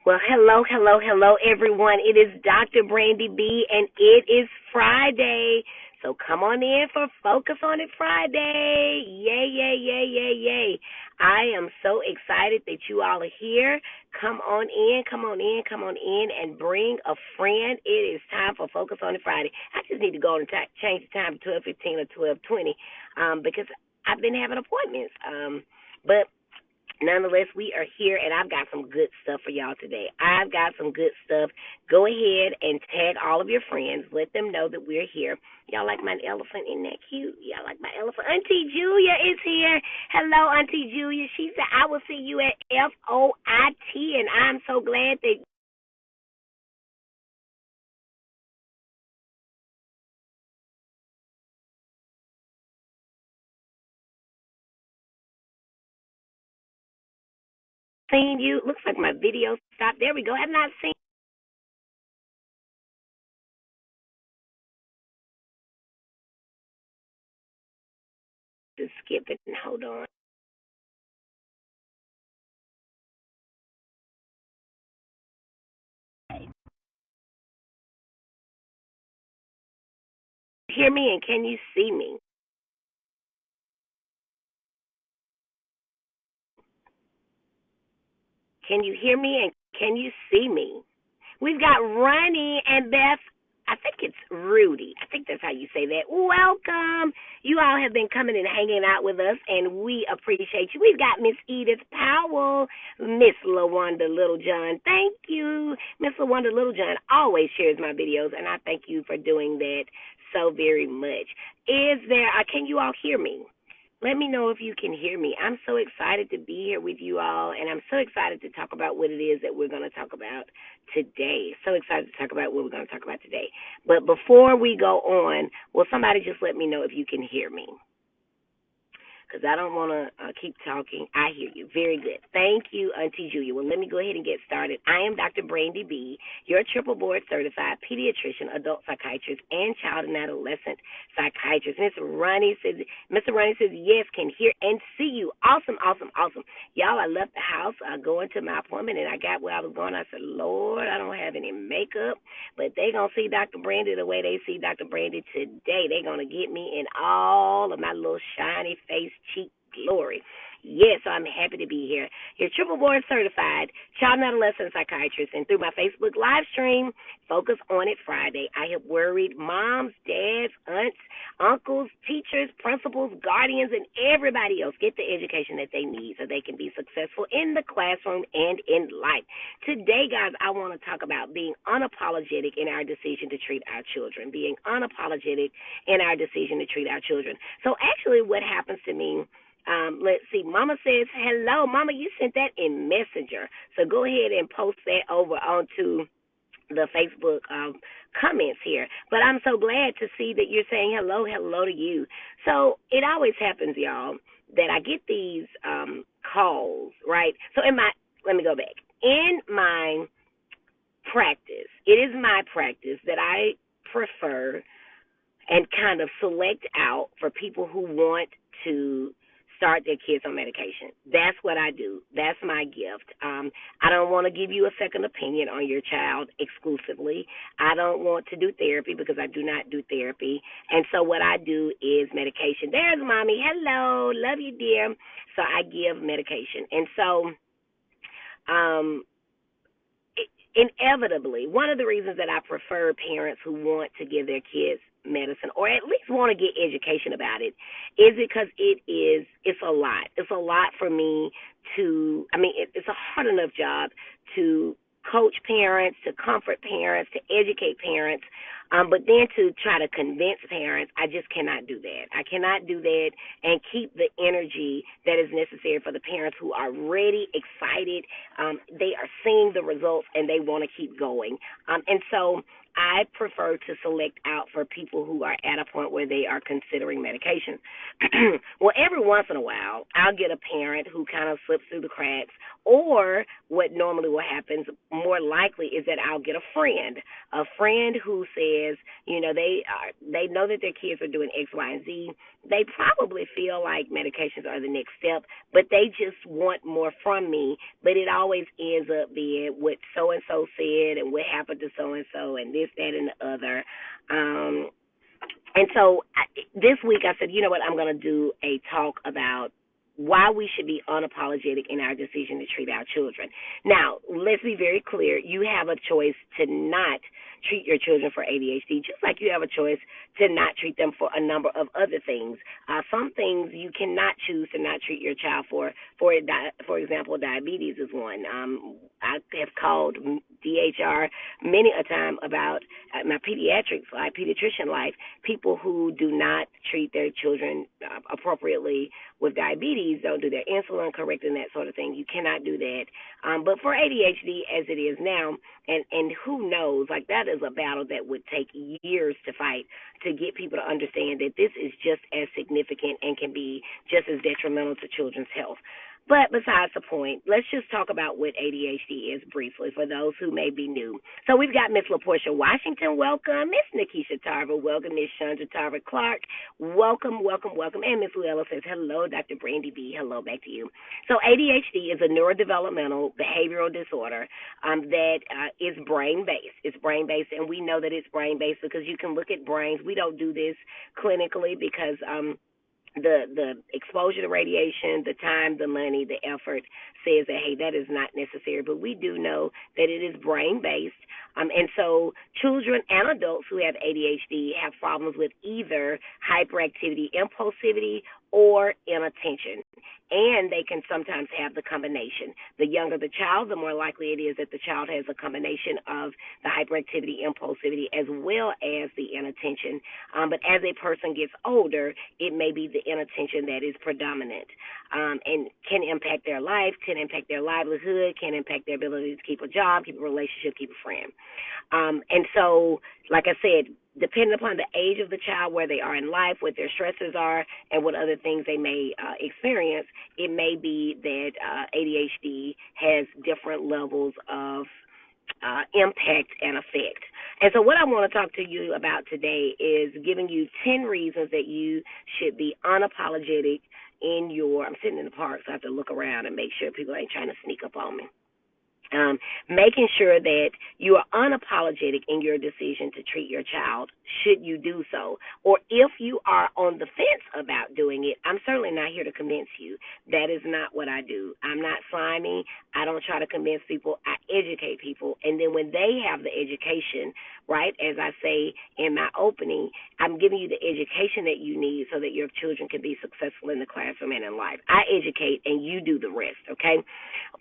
Well, hello, everyone. It is Dr. Brandy B, and it is Friday. So come on in for Focus on It Friday. Yay, yay, yay, yay, yay. I am so excited that you all are here. Come on in, and bring a friend. It is time for Focus on It Friday. I just need to go and change the time to 12:15 or 12:20 because I've been having appointments. But nonetheless, we are here, and I've got some good stuff for y'all today. I've got some good stuff. Go ahead and tag all of your friends. Let them know that we're here. Y'all like my elephant? Isn't that cute? Y'all like my elephant? Auntie Julia is here. Hello, Auntie Julia. She said, I will see you at FOIT, and I'm so glad that seen you. Looks like my video stopped. There we go. Have not seen to skip it. Hold on. Hear me, and can you see me? Can you hear me, and can you see me? We've got Ronnie and Beth. I think it's Rudy. I think that's how you say that. Welcome. You all have been coming and hanging out with us, and we appreciate you. We've got Miss Edith Powell, Miss LaWanda Littlejohn. Thank you. Miss LaWanda Littlejohn always shares my videos, and I thank you for doing that so very much. Can you all hear me? Let me know if you can hear me. I'm so excited to be here with you all, and I'm so excited to talk about what it is that we're going to talk about today. So excited to talk about what we're going to talk about today. But before we go on, will somebody just let me know if you can hear me? Because I don't want to keep talking. I hear you. Very good. Thank you, Auntie Julia. Well, let me go ahead and get started. I am Dr. Brandy B., your triple board certified pediatrician, adult psychiatrist, and child and adolescent psychiatrist. Mr. Ronnie says, yes, can hear and see you. Awesome, awesome, awesome. Y'all, I left the house going to my appointment, and I got where I was going. I said, Lord, I don't have any makeup, but they going to see Dr. Brandy the way they see Dr. Brandy today. They going to get me in all of my little shiny face cheek glory. Yes, so I'm happy to be here. Your triple board certified child and adolescent psychiatrist, and through my Facebook live stream, Focus on It Friday, I have worried moms, dads, aunts, uncles, teachers, principals, guardians, and everybody else get the education that they need so they can be successful in the classroom and in life. Today, guys, I want to talk about being unapologetic in our decision to treat our children, being unapologetic in our decision to treat our children. So actually what happens to me, let's see. Mama says, hello. Mama, you sent that in Messenger. So go ahead and post that over onto the Facebook comments here. But I'm so glad to see that you're saying hello to you. So it always happens, y'all, that I get these calls, right? So let me go back. In my practice, it is my practice that I prefer and kind of select out for people who want to start their kids on medication. That's what I do. That's my gift. I don't want to give you a second opinion on your child exclusively. I don't want to do therapy because I do not do therapy. And so what I do is medication. There's Mommy. Hello. Love you, dear. So I give medication. And so inevitably, one of the reasons that I prefer parents who want to give their kids medicine or at least want to get education about it is because it's a lot. It's a lot for me it's a hard enough job to coach parents, to comfort parents, to educate parents, but then to try to convince parents, I just cannot do that. I cannot do that and keep the energy that is necessary for the parents who are ready, excited. They are seeing the results, and they want to keep going. And so I prefer to select out for people who are at a point where they are considering medication. Well, every once in a while, I'll get a parent who kind of slips through the cracks, or what normally will happen, more likely, is that I'll get a friend who says, is, they know that their kids are doing X, Y, and Z. They probably feel like medications are the next step, but they just want more from me. But it always ends up being what so and so said and what happened to so and so and this, that, and the other. And so this week I said, you know what, I'm going to do a talk about why we should be unapologetic in our decision to treat our children. Now, let's be very clear. You have a choice to not treat your children for ADHD, just like you have a choice to not treat them for a number of other things. Some things you cannot choose to not treat your child for. For example, diabetes is one. I have called DHR many a time about my pediatrician life, people who do not treat their children appropriately with diabetes, don't do their insulin correct and that sort of thing. You cannot do that. But for ADHD as it is now, and who knows, like that is a battle that would take years to fight to get people to understand that this is just as significant and can be just as detrimental to children's health. But besides the point, let's just talk about what ADHD is briefly for those who may be new. So we've got Miss LaPortia Washington, welcome. Miss Nikisha Tarver, welcome. Miss Chandra Tarver Clark, welcome, welcome, welcome. And Miss Luella says, hello, Dr. Brandy B. Hello, back to you. So ADHD is a neurodevelopmental behavioral disorder that is brain-based. It's brain-based, and we know that it's brain-based because you can look at brains. We don't do this clinically because the exposure to radiation, the time, the money, the effort says that, hey, that is not necessary. But we do know that it is brain-based. And so children and adults who have ADHD have problems with either hyperactivity, impulsivity, or inattention. And they can sometimes have the combination. The younger the child, the more likely it is that the child has a combination of the hyperactivity, impulsivity, as well as the inattention. But as a person gets older, it may be the inattention that is predominant and can impact their life, can impact their livelihood, can impact their ability to keep a job, keep a relationship, keep a friend. And so, like I said, depending upon the age of the child, where they are in life, what their stressors are, and what other things they may experience, it may be that ADHD has different levels of impact and effect. And so what I want to talk to you about today is giving you 10 reasons that you should be unapologetic in I'm sitting in the park, so I have to look around and make sure people ain't trying to sneak up on me. Making sure that you are unapologetic in your decision to treat your child, should you do so. Or if you are on the fence about doing it, I'm certainly not here to convince you. That is not what I do. I'm not slimy. I don't try to convince people. I educate people. And then when they have the education, right, as I say in my opening, I'm giving you the education that you need so that your children can be successful in the classroom and in life. I educate and you do the rest, okay?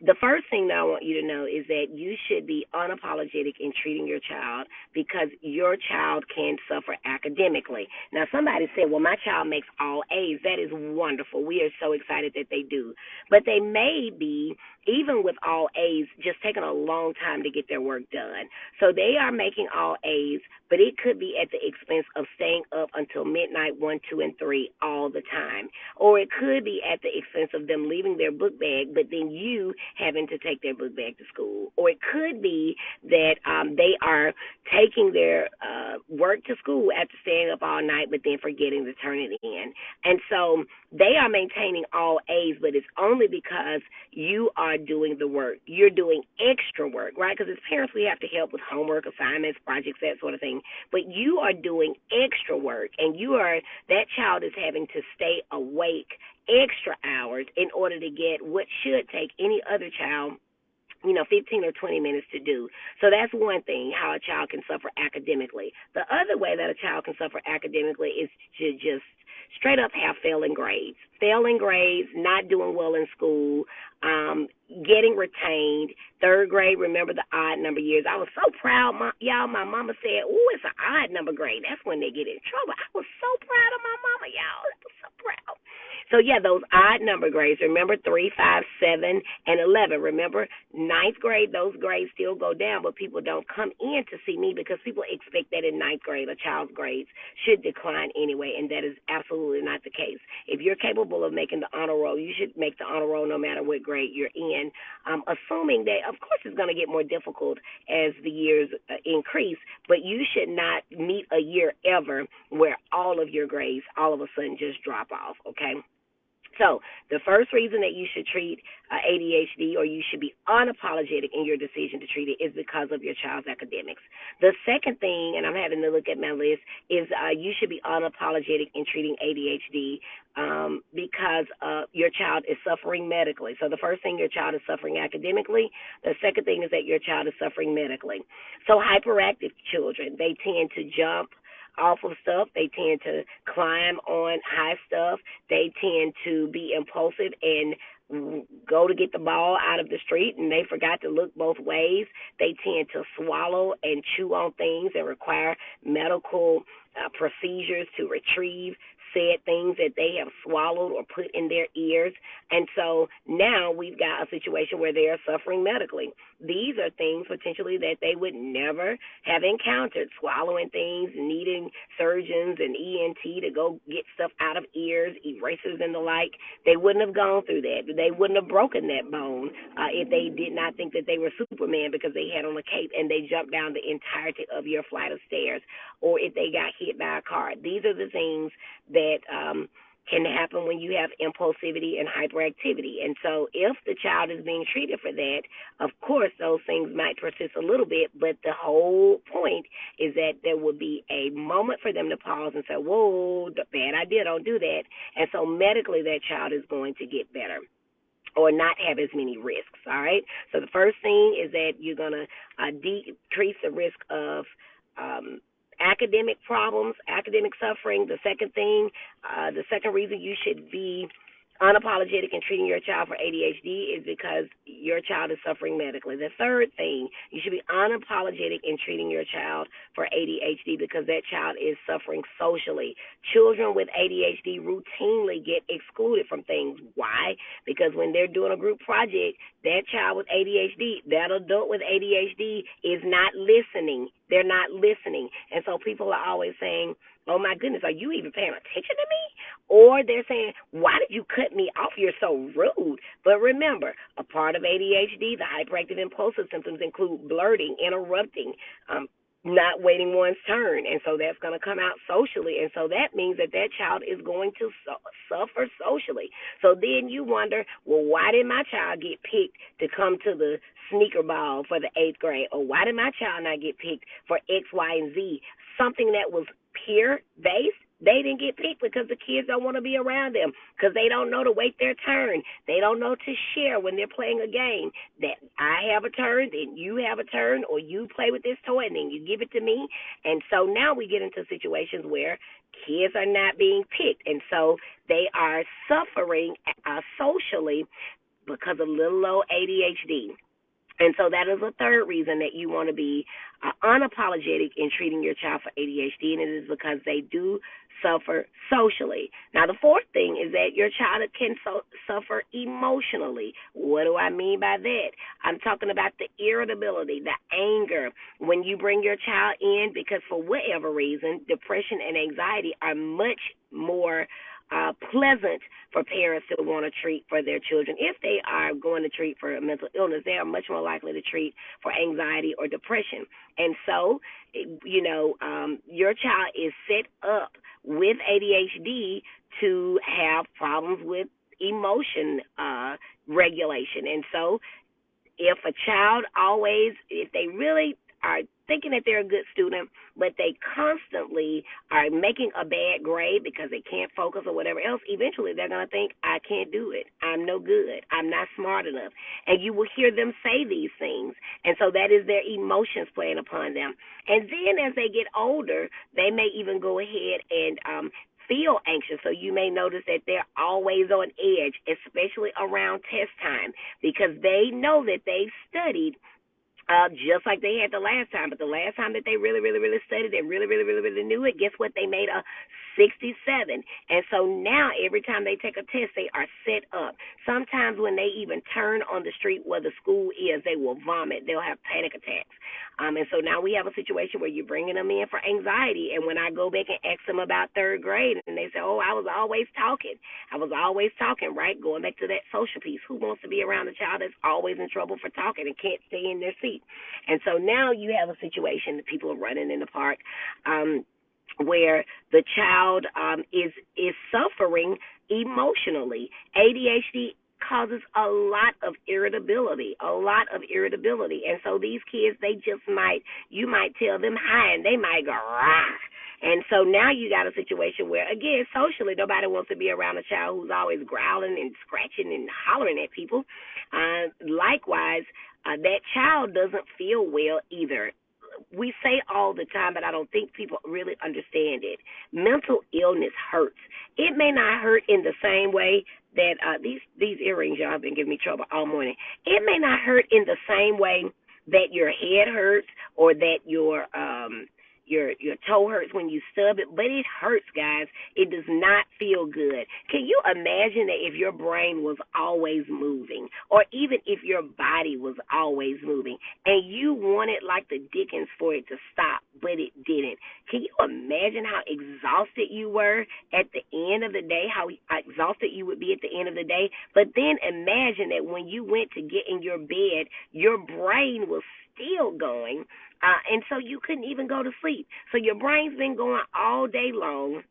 The first thing that I want you to know is that you should be unapologetic in treating your child because your child can suffer academically. Now, somebody said, well, my child makes all A's. That is wonderful. We are so excited that they do. But they may be, even with all A's, just taking a long time to get their work done. So they are making all A's, but it could be at the expense of staying up until midnight, 1, 2, and 3 all the time. Or it could be at the expense of them leaving their book bag, but then you having to take their book bag to school. Or it could be that they are taking their work to school after staying up all night, but then forgetting to turn it in. And so they are maintaining all A's, but it's only because you are doing the work. You're doing extra work, right? Because as parents, we have to help with homework, assignments, projects, that sort of thing. But you are doing extra work, and that child is having to stay awake extra hours in order to get what should take any other child 15 or 20 minutes to do. So that's one thing, how a child can suffer academically. The other way that a child can suffer academically is to just straight up have failing grades, not doing well in school, getting retained. Third grade, remember the odd number years. I was so proud, y'all. My mama said, "Ooh, it's an odd number grade. That's when they get in trouble." I was so proud of my mama, y'all. I was so proud. So yeah, those odd number grades. Remember 3, 5, 7, and 11. Remember ninth grade, those grades still go down, but people don't come in to see me because people expect that in ninth grade a child's grades should decline anyway, and that is absolutely not the case. If you're capable of making the honor roll, you should make the honor roll no matter what grade you're in. Assuming that, of course, it's going to get more difficult as the years increase, but you should not meet a year ever where all of your grades all of a sudden just drop off, okay? So the first reason that you should treat ADHD, or you should be unapologetic in your decision to treat it, is because of your child's academics. The second thing, and I'm having to look at my list, is you should be unapologetic in treating ADHD because your child is suffering medically. So the first thing, your child is suffering academically. The second thing is that your child is suffering medically. So hyperactive children, they tend to jump off of stuff. They tend to climb on high stuff. They tend to be impulsive and go to get the ball out of the street and they forgot to look both ways. They tend to swallow and chew on things and require medical procedures to retrieve said things that they have swallowed or put in their ears. And so now we've got a situation where they are suffering medically. These are things potentially that they would never have encountered, swallowing things, needing surgeons and ENT to go get stuff out of ears, erasers and the like. They wouldn't have gone through that. They wouldn't have broken that bone if they did not think that they were Superman because they had on a cape and they jumped down the entirety of your flight of stairs, or if they got hit by a car. These are the things that can happen when you have impulsivity and hyperactivity. And so if the child is being treated for that, of course, those things might persist a little bit, but the whole point is that there will be a moment for them to pause and say, whoa, bad idea, don't do that. And so medically, that child is going to get better or not have as many risks, all right? So the first thing is that you're going to decrease the risk of academic problems, academic suffering. The second thing, the second reason you should be unapologetic in treating your child for ADHD is because your child is suffering medically. The third thing, you should be unapologetic in treating your child for ADHD because that child is suffering socially. Children with ADHD routinely get excluded from things. Why? Because when they're doing a group project, that child with ADHD, that adult with ADHD is not listening. They're not listening. And so people are always saying, oh, my goodness, are you even paying attention to me? Or they're saying, why did you cut me off? You're so rude. But remember, a part of ADHD, the hyperactive impulsive symptoms include blurting, interrupting, not waiting one's turn. And so that's going to come out socially. And so that means that that child is going to suffer socially. So then you wonder, well, why did my child get picked to come to the sneaker ball for the 8th grade? Or why did my child not get picked for X, Y, and Z? Something that was peer-based, they didn't get picked because the kids don't want to be around them because they don't know to wait their turn. They don't know to share when they're playing a game, that I have a turn, then you have a turn, or you play with this toy and then you give it to me. And so now we get into situations where kids are not being picked, and so they are suffering socially because of little old ADHD. And so that is a third reason that you want to be unapologetic in treating your child for ADHD, and it is because they do suffer socially. Now, the fourth thing is that your child can suffer emotionally. What do I mean by that? I'm talking about the irritability, the anger, when you bring your child in, because for whatever reason, depression and anxiety are much more pleasant for parents to want to treat for their children. If they are going to treat for a mental illness, they are much more likely to treat for anxiety or depression. And so, your child is set up with ADHD to have problems with emotion regulation. And so if a child if they really are thinking that they're a good student, but they constantly are making a bad grade because they can't focus or whatever else, eventually they're going to think, I can't do it. I'm no good. I'm not smart enough. And you will hear them say these things. And so that is their emotions playing upon them. And then as they get older, they may even go ahead and feel anxious. So you may notice that they're always on edge, especially around test time, because they know that they've studied just like they had the last time. But the last time that they really, really, really studied and really, really, really, really knew it, guess what? They made a 67. And so now every time they take a test, they are set up. Sometimes when they even turn on the street where the school is, they will vomit. They'll have panic attacks. And so now we have a situation where you're bringing them in for anxiety. And when I go back and ask them about third grade, and they say, oh, I was always talking. I was always talking, right? Going back to that social piece. Who wants to be around a child that's always in trouble for talking and can't stay in their seat? And so now you have a situation that people are running in the park, where the child is suffering emotionally. ADHD causes a lot of irritability, and so these kids, you might tell them hi, and they might go rah. And so now you got a situation where, again, socially, nobody wants to be around a child who's always growling and scratching and hollering at people. Likewise, that child doesn't feel well either. We say all the time, but I don't think people really understand it. Mental illness hurts. It may not hurt in the same way that these earrings, y'all, have been giving me trouble all morning. It may not hurt in the same way that your head hurts or that your toe hurts when you stub it, but it hurts, guys. It does not feel good. Can you imagine that if your brain was always moving, or even if your body was always moving, and you wanted like the dickens for it to stop, but it didn't? Can you imagine how exhausted you were at the end of the day, how exhausted you would be at the end of the day? But then imagine that when you went to get in your bed, your brain was still going, and so you couldn't even go to sleep. So your brain's been going all day long,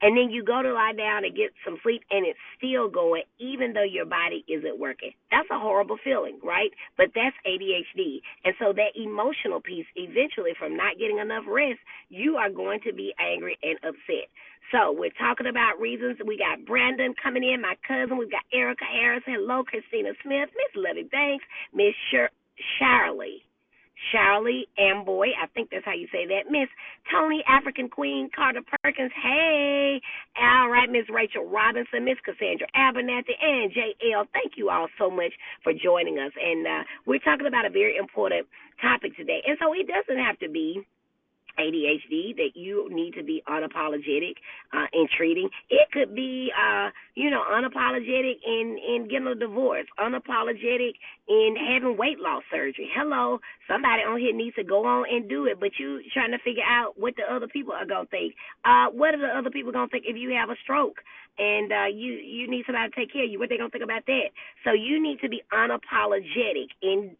and then you go to lie down and get some sleep, and it's still going, even though your body isn't working. That's a horrible feeling, right? But that's ADHD. And so that emotional piece, eventually, from not getting enough rest, you are going to be angry and upset. So we're talking about reasons. We got Brandon coming in, my cousin. We've got Erica Harris. Hello, Christina Smith. Miss Lovey Banks. Miss Charlie Amboy, I think that's how you say that. Miss Tony, African Queen, Carter Perkins, hey. All right, Miss Rachel Robinson, Miss Cassandra Abernathy, and JL. Thank you all so much for joining us. And we're talking about a very important topic today. And so it doesn't have to be ADHD that you need to be unapologetic in treating. It could be, unapologetic in getting a divorce, unapologetic in having weight loss surgery. Hello, somebody on here needs to go on and do it, but you trying to figure out what the other people are going to think. What are the other people going to think if you have a stroke and you need somebody to take care of you? What they going to think about that? So you need to be unapologetic and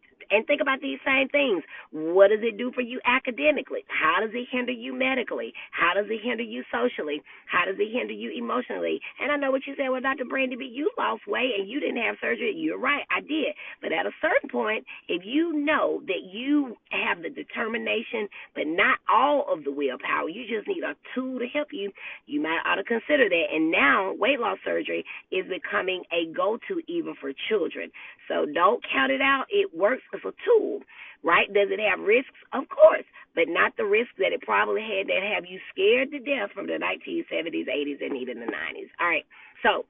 think about these same things. What does it do for you academically? How does it hinder you medically? How does it hinder you socially? How does it hinder you emotionally? And I know what you said, well, Dr. Brandy, but you lost weight and you didn't have surgery. You're right, I did. But at a certain point, if you know that you have the determination, but not all of the willpower, you just need a tool to help you, you might ought to consider that. And now weight loss surgery is becoming a go-to even for children. So don't count it out. It works as a tool, right? Does it have risks? Of course, but not the risks that it probably had that have you scared to death from the 1970s, 80s, and even the 90s. All right, so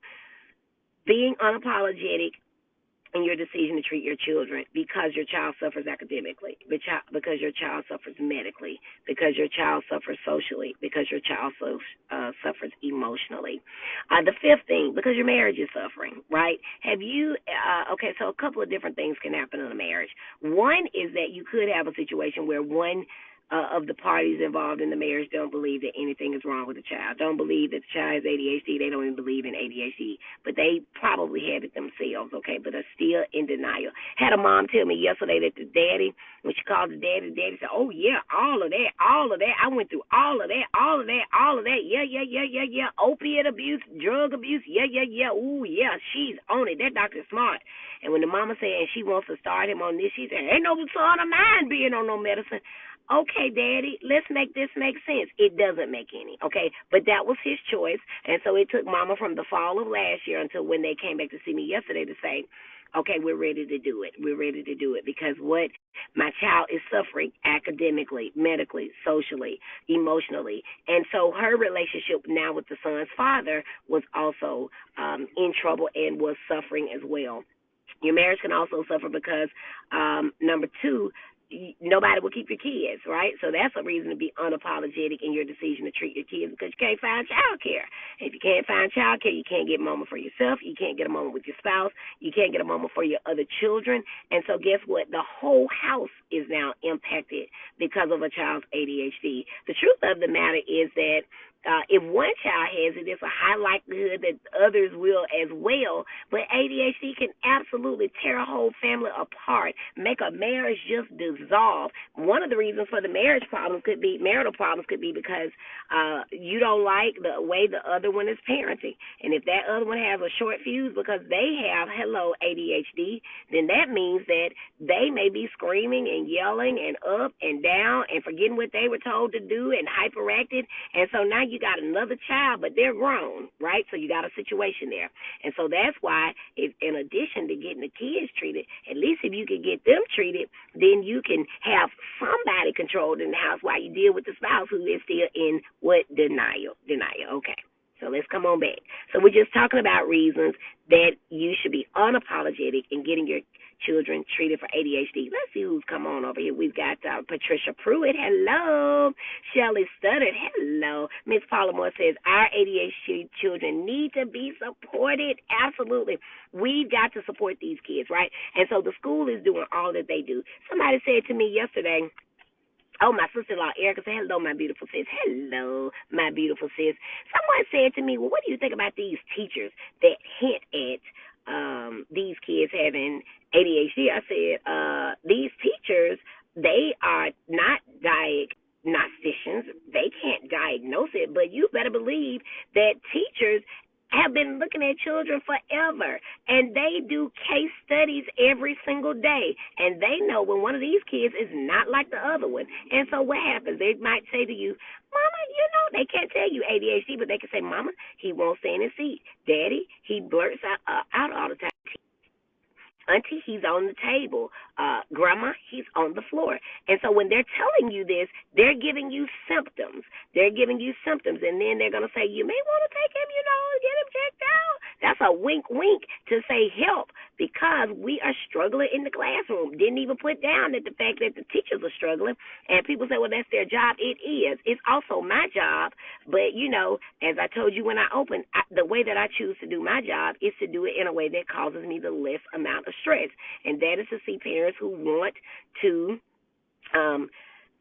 being unapologetic in your decision to treat your children because your child suffers academically, because your child suffers medically, because your child suffers socially, because your child suffers emotionally. The fifth thing, because your marriage is suffering, right? So a couple of different things can happen in a marriage. One is that you could have a situation where one of the parties involved in the marriage don't believe that anything is wrong with the child, don't believe that the child has ADHD, they don't even believe in ADHD, but they probably have it themselves, okay, but are still in denial. Had a mom tell me yesterday that the daddy, when she called the daddy said, oh, yeah, all of that, I went through all of that, yeah, opiate abuse, drug abuse, yeah, ooh, yeah, she's on it, that doctor's smart. And when the mama said, and she wants to start him on this, she said, ain't no son of mine being on no medicine. Okay, Daddy, let's make this make sense. It doesn't make any, okay? But that was his choice, and so it took Mama from the fall of last year until when they came back to see me yesterday to say, okay, we're ready to do it. We're ready to do it because what my child is suffering academically, medically, socially, emotionally. And so her relationship now with the son's father was also in trouble and was suffering as well. Your marriage can also suffer because, number two, nobody will keep your kids, right? So that's a reason to be unapologetic in your decision to treat your kids because you can't find child care. If you can't find child care, you can't get a moment for yourself. You can't get a moment with your spouse. You can't get a moment for your other children. And so guess what? The whole house is now impacted because of a child's ADHD. The truth of the matter is that if one child has it, it's a high likelihood that others will as well. But ADHD can absolutely tear a whole family apart, make a marriage just dissolve. One of the reasons for the marital problems could be because you don't like the way the other one is parenting. And if that other one has a short fuse because they have, ADHD, then that means that they may be screaming and yelling and up and down and forgetting what they were told to do and hyperactive. And so now you got another child, but they're grown, right? So you got a situation there. And so that's why, if, in addition to getting the kids treated, at least if you can get them treated, then you can have somebody controlled in the house while you deal with the spouse who is still in what? Denial. Okay. So let's come on back. So we're just talking about reasons that you should be unapologetic in getting your children treated for ADHD. Let's see who's come on over here. We've got Patricia Pruitt. Hello. Shelley Studdard. Hello. Miss Paula Moore says, our ADHD children need to be supported. Absolutely. We've got to support these kids, right? And so the school is doing all that they do. Somebody said to me yesterday, oh, my sister-in-law, Erica, said, hello, my beautiful sis. Hello, my beautiful sis. Someone said to me, well, what do you think about these teachers that hint at these kids having ADHD? I said, these teachers, they are not diagnosticians. They can't diagnose it, but you better believe that teachers have been looking at children forever, and they do case studies every single day, and they know when one of these kids is not like the other one. And so what happens? They might say to you, Mama, they can't tell you ADHD, but they can say, Mama, he won't stay in his seat. Daddy, he blurts out all the time. Auntie, he's on the table. Grandma, he's on the floor. And so when they're telling you this, they're giving you symptoms. And then they're going to say, you may want to take him, get him checked out. That's a wink, wink to say help, because we are struggling in the classroom. Didn't even put down that the fact that the teachers are struggling. And people say, well, that's their job. It is. It's also my job. But, as I told you when I opened, the way that I choose to do my job is to do it in a way that causes me the less amount of stress. And that is to see parents who want to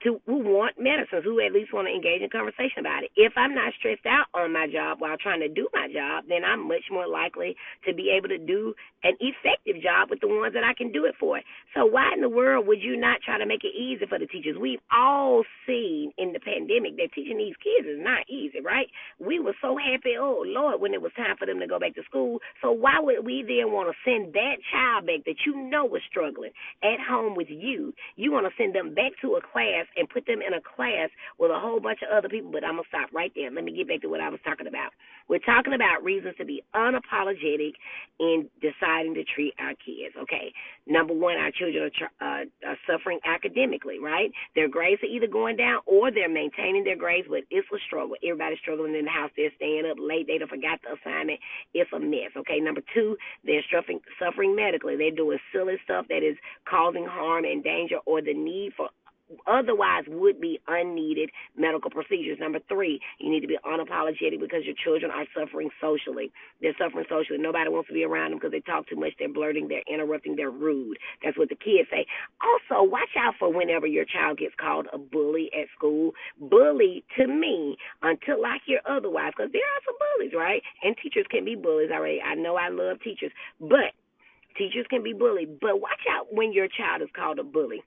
who want medicines, who at least want to engage in conversation about it. If I'm not stressed out on my job while trying to do my job, then I'm much more likely to be able to do an effective job with the ones that I can do it for. So why in the world would you not try to make it easy for the teachers? We've all seen in the pandemic that teaching these kids is not easy, right? We were so happy, oh, Lord, when it was time for them to go back to school. So why would we then want to send that child back that was struggling at home with you? You want to send them back to a class and put them in a class with a whole bunch of other people. But I'm going to stop right there. Let me get back to what I was talking about. We're talking about reasons to be unapologetic in deciding to treat our kids, okay? Number one, our children are suffering academically, right? Their grades are either going down or they're maintaining their grades, but it's a struggle. Everybody's struggling in the house. They're staying up late. They don't forgot the assignment. It's a mess, okay? Number two, they're suffering medically. They're doing silly stuff that is causing harm and danger or the need for otherwise would be unneeded medical procedures. Number three, you need to be unapologetic because your children are suffering socially. They're suffering socially. Nobody wants to be around them because they talk too much, they're blurting, they're interrupting, they're rude. That's what the kids say. Also, watch out for whenever your child gets called a bully at school. Bully, to me, until I hear otherwise, because there are some bullies, right? And teachers can be bullies already. I know I love teachers, but teachers can be bullied. But watch out when your child is called a bully,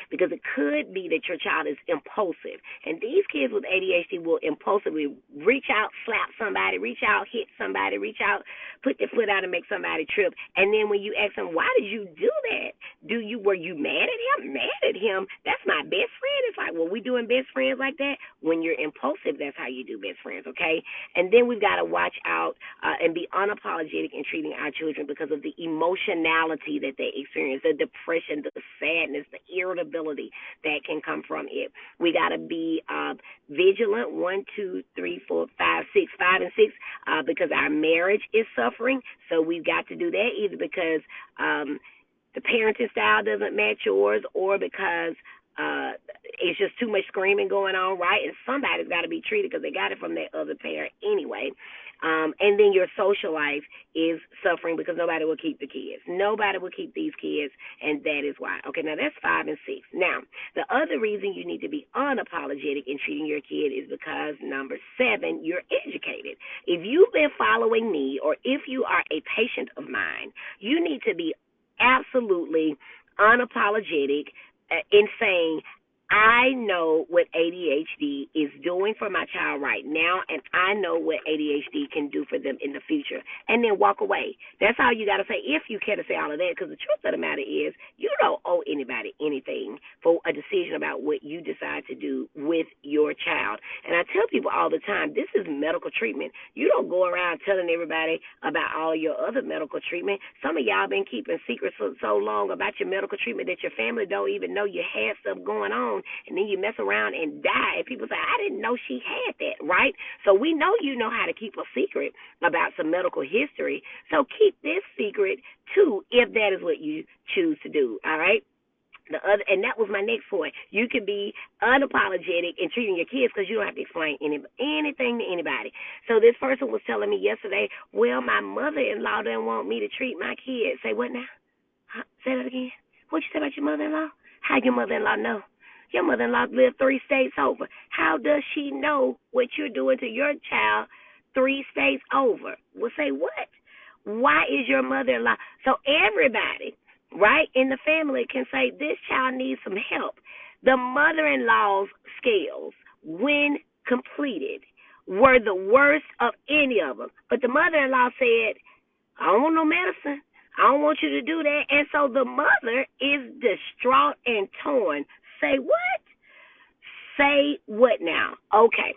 because it could be that your child is impulsive. And these kids with ADHD will impulsively reach out, slap somebody, reach out, hit somebody, reach out, put their foot out and make somebody trip. And then when you ask them, why did you do that? Were you mad at him? Mad at him? That's my best friend. It's like, well, we doing best friends like that? When you're impulsive, that's how you do best friends, okay? And then we've got to watch out and be unapologetic in treating our children because of the emotionality that they experience, the depression, the sadness, the irritability, instability that can come from it. We got to be vigilant. 1, 2, 3, 4, 5, 6, 5 and 6, because our marriage is suffering. So we've got to do that either because the parenting style doesn't match yours, or because it's just too much screaming going on, right? And somebody's got to be treated because they got it from their other parent anyway. And then your social life is suffering because nobody will keep the kids. Nobody will keep these kids, and that is why. Okay, now that's 5 and 6. Now, the other reason you need to be unapologetic in treating your kid is because, number 7, you're educated. If you've been following me, or if you are a patient of mine, you need to be absolutely unapologetic in saying, I know what ADHD is doing for my child right now, and I know what ADHD can do for them in the future, and then walk away. That's all you got to say, if you care to say all of that, because the truth of the matter is you don't owe anybody anything for a decision about what you decide to do with your child. And I tell people all the time, this is medical treatment. You don't go around telling everybody about all your other medical treatment. Some of y'all been keeping secrets so long about your medical treatment that your family don't even know you had stuff going on. And then you mess around and die, and people say, I didn't know she had that, right? So we know you know how to keep a secret about some medical history. So keep this secret, too, if that is what you choose to do, all right? And that was my next point. You can be unapologetic in treating your kids because you don't have to explain anything to anybody. So this person was telling me yesterday, well, my mother-in-law doesn't want me to treat my kids. Say what now? Say that again. What you say about your mother-in-law? How your mother-in-law know? Your mother-in-law lived 3 states over. How does she know what you're doing to your child 3 states over? Well, say what? Why is your mother-in-law? So everybody, right, in the family can say, this child needs some help. The mother-in-law's scales, when completed, were the worst of any of them. But the mother-in-law said, I don't want no medicine. I don't want you to do that. And so the mother is distraught and torn. Say what? Say what now? Okay.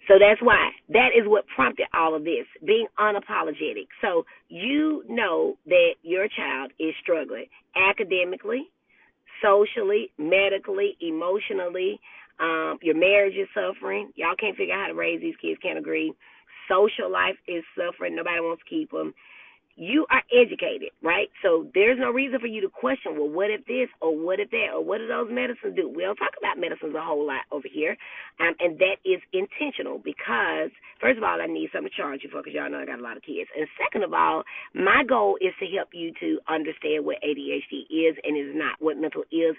So that's why. That is what prompted all of this, being unapologetic. So you know that your child is struggling academically, socially, medically, emotionally. Your marriage is suffering. Y'all can't figure out how to raise these kids, can't agree. Social life is suffering. Nobody wants to keep them. You are educated, right? So there's no reason for you to question, well, what if this or what if that or what do those medicines do? We don't talk about medicines a whole lot over here, and that is intentional because, first of all, I need something to charge you for because y'all know I got a lot of kids. And second of all, my goal is to help you to understand what ADHD is and is not, what mental illness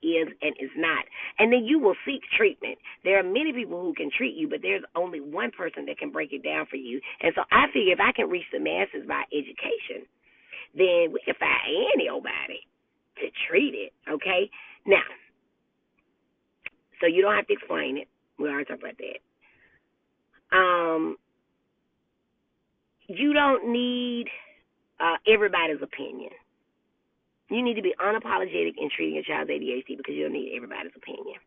is and is not. And then you will seek treatment. There are many people who can treat you, but there's only one person that can break it down for you. And so I figure if I can reach the masses by education, then we can find anybody to treat it, okay? Now, so you don't have to explain it. We already talked about that. You don't need everybody's opinion. You need to be unapologetic in treating your child's ADHD because you don't need everybody's opinion.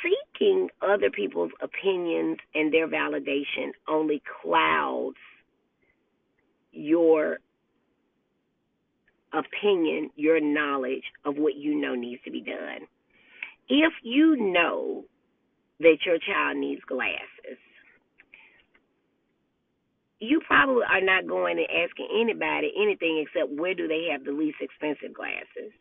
Seeking other people's opinions and their validation only clouds your opinion, your knowledge of what you know needs to be done. If you know that your child needs glasses, you probably are not going and asking anybody anything except where do they have the least expensive glasses.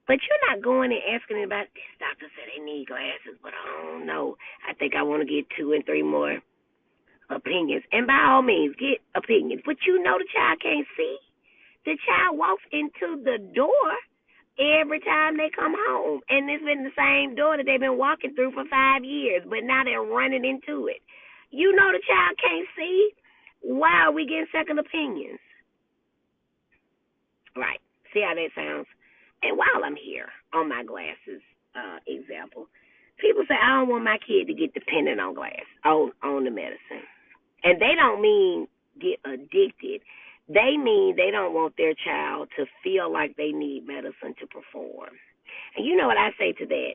But you're not going and asking anybody, this doctor said they need glasses, but I don't know. I think I want to get 2 and 3 more opinions. And by all means, get opinions. But you know the child can't see. The child walks into the door every time they come home. And it's been the same door that they've been walking through for 5 years, but now they're running into it. You know the child can't see. Why are we getting second opinions? Right. See how that sounds? And while I'm here on my glasses example, people say, I don't want my kid to get dependent on on the medicine. And they don't mean get addicted. They mean they don't want their child to feel like they need medicine to perform. And you know what I say to that?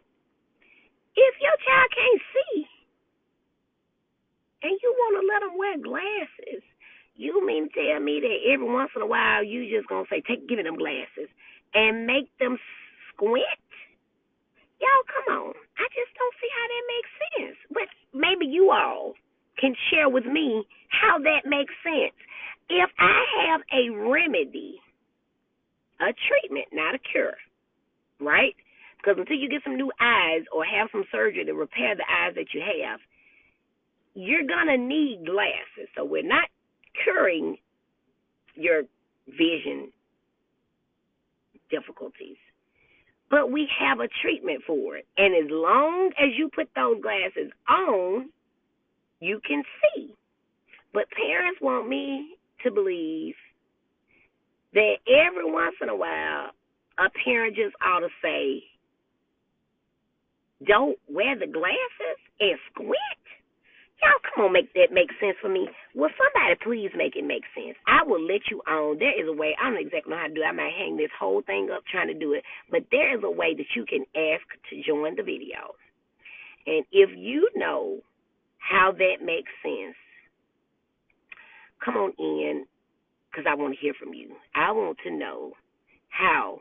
If your child can't see and you want to let them wear glasses, You mean to tell me that every once in a while you just gonna say, give me them glasses and make them squint? Y'all, come on. I just don't see how that makes sense. But maybe you all can share with me how that makes sense. If I have a remedy, a treatment, not a cure, right? Because until you get some new eyes or have some surgery to repair the eyes that you have, you're going to need glasses. So we're not curing your vision difficulties, but we have a treatment for it. And as long as you put those glasses on, you can see. But parents want me to believe that every once in a while, a parent just ought to say, don't wear the glasses and squint. Y'all, come on, make that make sense for me. Will somebody please make it make sense? I will let you on. There is a way. I don't exactly know how to do it. I might hang this whole thing up trying to do it. But there is a way that you can ask to join the video. And if you know how that makes sense, come on in, because I want to hear from you. I want to know how,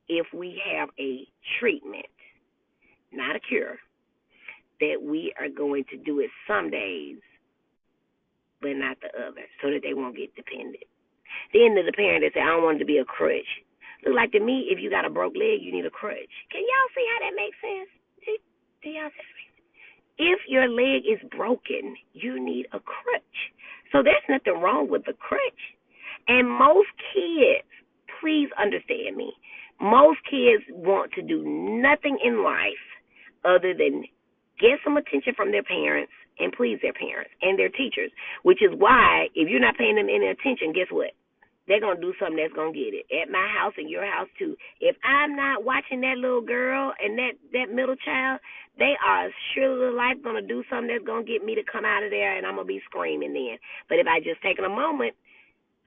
if we have a treatment, not a cure, that we are going to do it some days, but not the others, so that they won't get dependent. Then the parent that say, I don't want it to be a crutch. Look like to me, if you got a broke leg, you need a crutch. Can y'all see how that makes sense? Do y'all see? If your leg is broken, you need a crutch. So there's nothing wrong with the crutch. And most kids, please understand me, most kids want to do nothing in life other than get some attention from their parents and please their parents and their teachers, which is why if you're not paying them any attention, guess what? They're going to do something that's going to get it. At my house and your house, too. If I'm not watching that little girl and that middle child, they are surely life going to do something that's going to get me to come out of there, and I'm going to be screaming then. But if I just taken a moment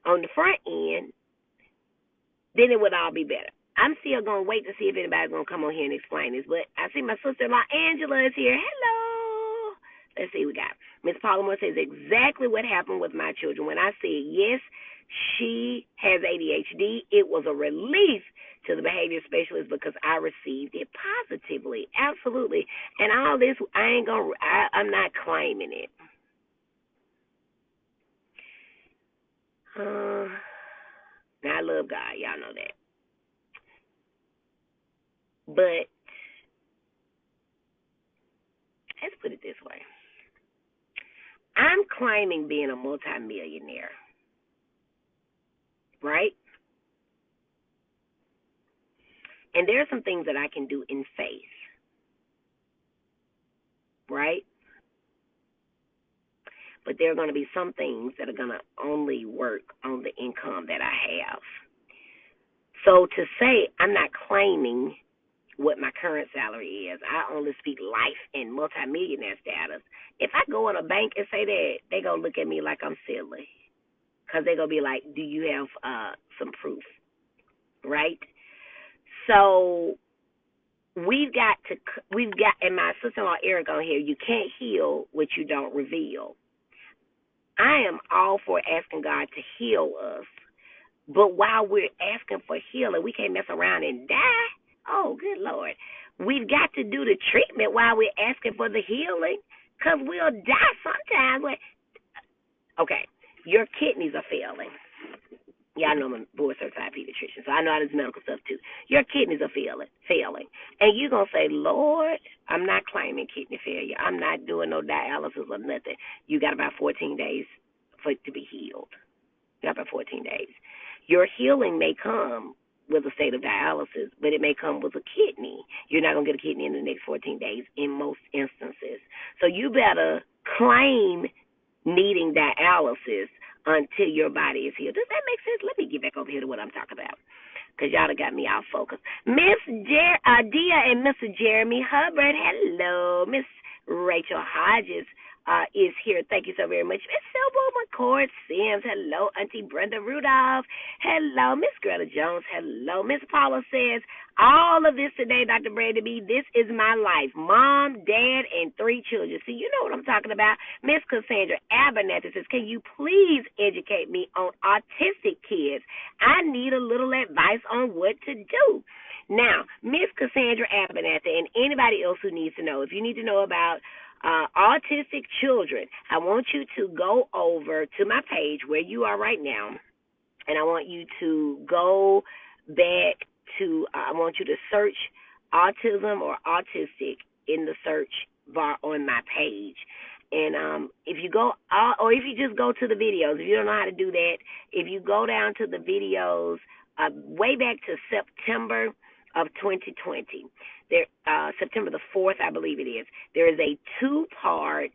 on the front end, then it would all be better. I'm still going to wait to see if anybody's going to come on here and explain this. But I see my sister-in-law, Angela, is here. Hello. Let's see what we got. Miss Palmer says exactly what happened with my children. When I said, yes, she has ADHD, it was a relief to the behavior specialist because I received it positively. Absolutely. And all this, I'm not claiming it. Now, I love God. Y'all know that. But let's put it this way. I'm claiming being a multimillionaire, right? And there are some things that I can do in faith, right? But there are going to be some things that are going to only work on the income that I have. So to say I'm not claiming what my current salary is, I only speak life and multimillionaire status. If I go in a bank and say that, they're going to look at me like I'm silly. Because they're going to be like, do you have some proof? Right? So we've got, and my sister-in-law Eric on here, you can't heal what you don't reveal. I am all for asking God to heal us. But while we're asking for healing, we can't mess around and die. Oh, good Lord. We've got to do the treatment while we're asking for the healing, because we'll die sometimes. Okay, your kidneys are failing. Yeah, I know I'm a board-certified pediatrician, so I know all this medical stuff, too. Your kidneys are failing. And you're going to say, Lord, I'm not claiming kidney failure. I'm not doing no dialysis or nothing. You got about 14 days for it to be healed. You got about 14 days. Your healing may come with a state of dialysis, but it may come with a kidney. You're not going to get a kidney in the next 14 days in most instances. So you better claim needing dialysis until your body is healed. Does that make sense? Let me get back over here to what I'm talking about, because y'all done got me off focus. Miss Dia and Mr. Jeremy Hubbard, hello. Miss Rachel Hodges is here. Thank you so very much. Miss Silver McCord Sims. Hello, Auntie Brenda Rudolph. Hello, Miss Greta Jones. Hello, Miss Paula says, all of this today, Dr. Brandon B, this is my life. Mom, dad, and 3 children. See, you know what I'm talking about. Miss Cassandra Abernathy says, can you please educate me on autistic kids? I need a little advice on what to do. Now, Miss Cassandra Abernathy and anybody else who needs to know, if you need to know about autistic children, I want you to go over to my page where you are right now, and I want you to go back to, I want you to search autism or autistic in the search bar on my page. And if you go, or if you just go to the videos, if you don't know how to do that, if you go down to the videos way back to September of 2020, there, September the 4th, I believe it is, there is a 2-part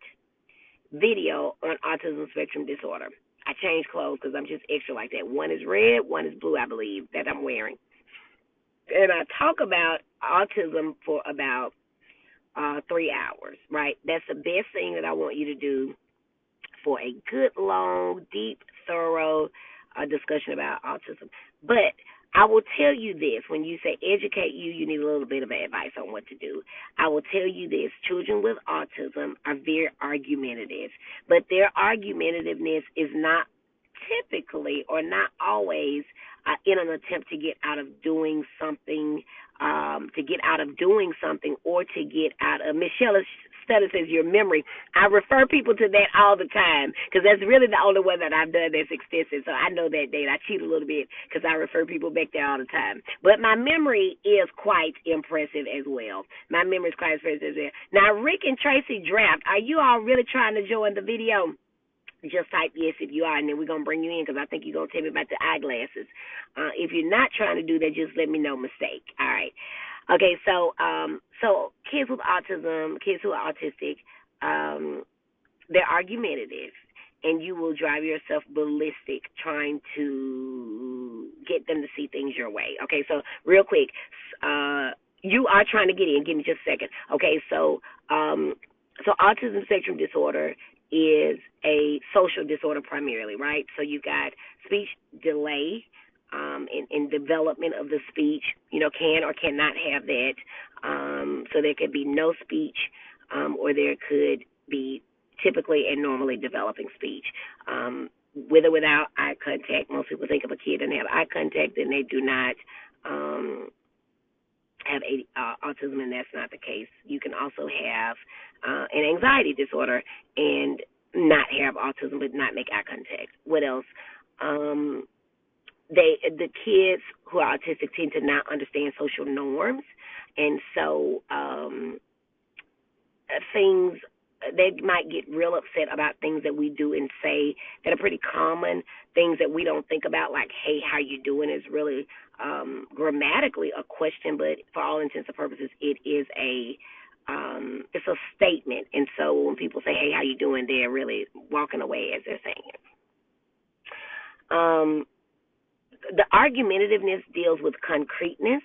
video on autism spectrum disorder. I changed clothes because I'm just extra like that. One is red, one is blue, I believe, that I'm wearing. And I talk about autism for about 3 hours, right? That's the best thing that I want you to do for a good, long, deep, thorough discussion about autism. But I will tell you this, when you say educate you, you need a little bit of advice on what to do. I will tell you this, children with autism are very argumentative, but their argumentativeness is not typically or not always in an attempt to get out of doing something, or to get out of, Michelle Stutter says your memory. I refer people to that all the time because that's really the only one that I've done that's extensive. So I know that date. I cheat a little bit because I refer people back there all the time. But my memory is quite impressive as well. My memory is quite impressive as well. Now, Rick and Tracy Draft, are you all really trying to join the video? Just type yes if you are, and then we're going to bring you in because I think you're going to tell me about the eyeglasses. If you're not trying to do that, just let me know mistake. All right. Okay, so kids with autism, kids who are autistic, they're argumentative, and you will drive yourself ballistic trying to get them to see things your way. Okay, so real quick, you are trying to get in. Give me just a second. Okay, so autism spectrum disorder is a social disorder primarily, right? So you've got speech delay in development of the speech, can or cannot have that. So there could be no speech, or there could be typically and normally developing speech. With or without eye contact, most people think of a kid and have eye contact, and they do not have autism, and that's not the case. You can also have an anxiety disorder and not have autism but not make eye contact. What else? The kids who are autistic tend to not understand social norms, and so things, they might get real upset about things that we do and say that are pretty common, things that we don't think about, like, hey, how you doing, is really grammatically a question, but for all intents and purposes, it is it's a statement. And so when people say, hey, how you doing, they're really walking away as they're saying it. The argumentativeness deals with concreteness.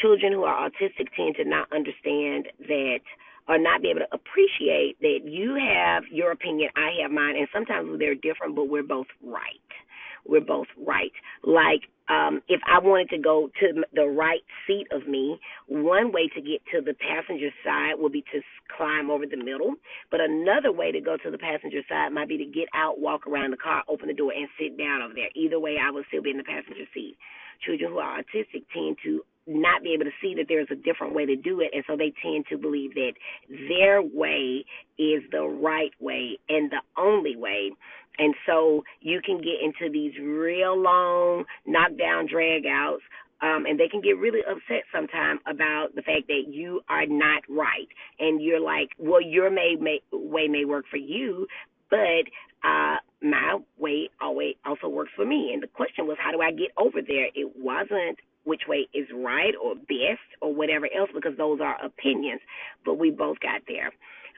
Children who are autistic tend to not understand that, or not be able to appreciate that you have your opinion, I have mine, and sometimes they're different, but we're both right. We're both right. Like, if I wanted to go to the right seat of me, one way to get to the passenger side would be to climb over the middle, but another way to go to the passenger side might be to get out, walk around the car, open the door, and sit down over there. Either way, I would still be in the passenger seat. Children who are autistic tend to not be able to see that there's a different way to do it, and so they tend to believe that their way is the right way and the only way. And so you can get into these real long knockdown drag outs, and they can get really upset sometimes about the fact that you are not right. And you're like, well, your way may work for you, but my way always also works for me. And the question was, how do I get over there? It wasn't which way is right or best or whatever else, because those are opinions, but we both got there.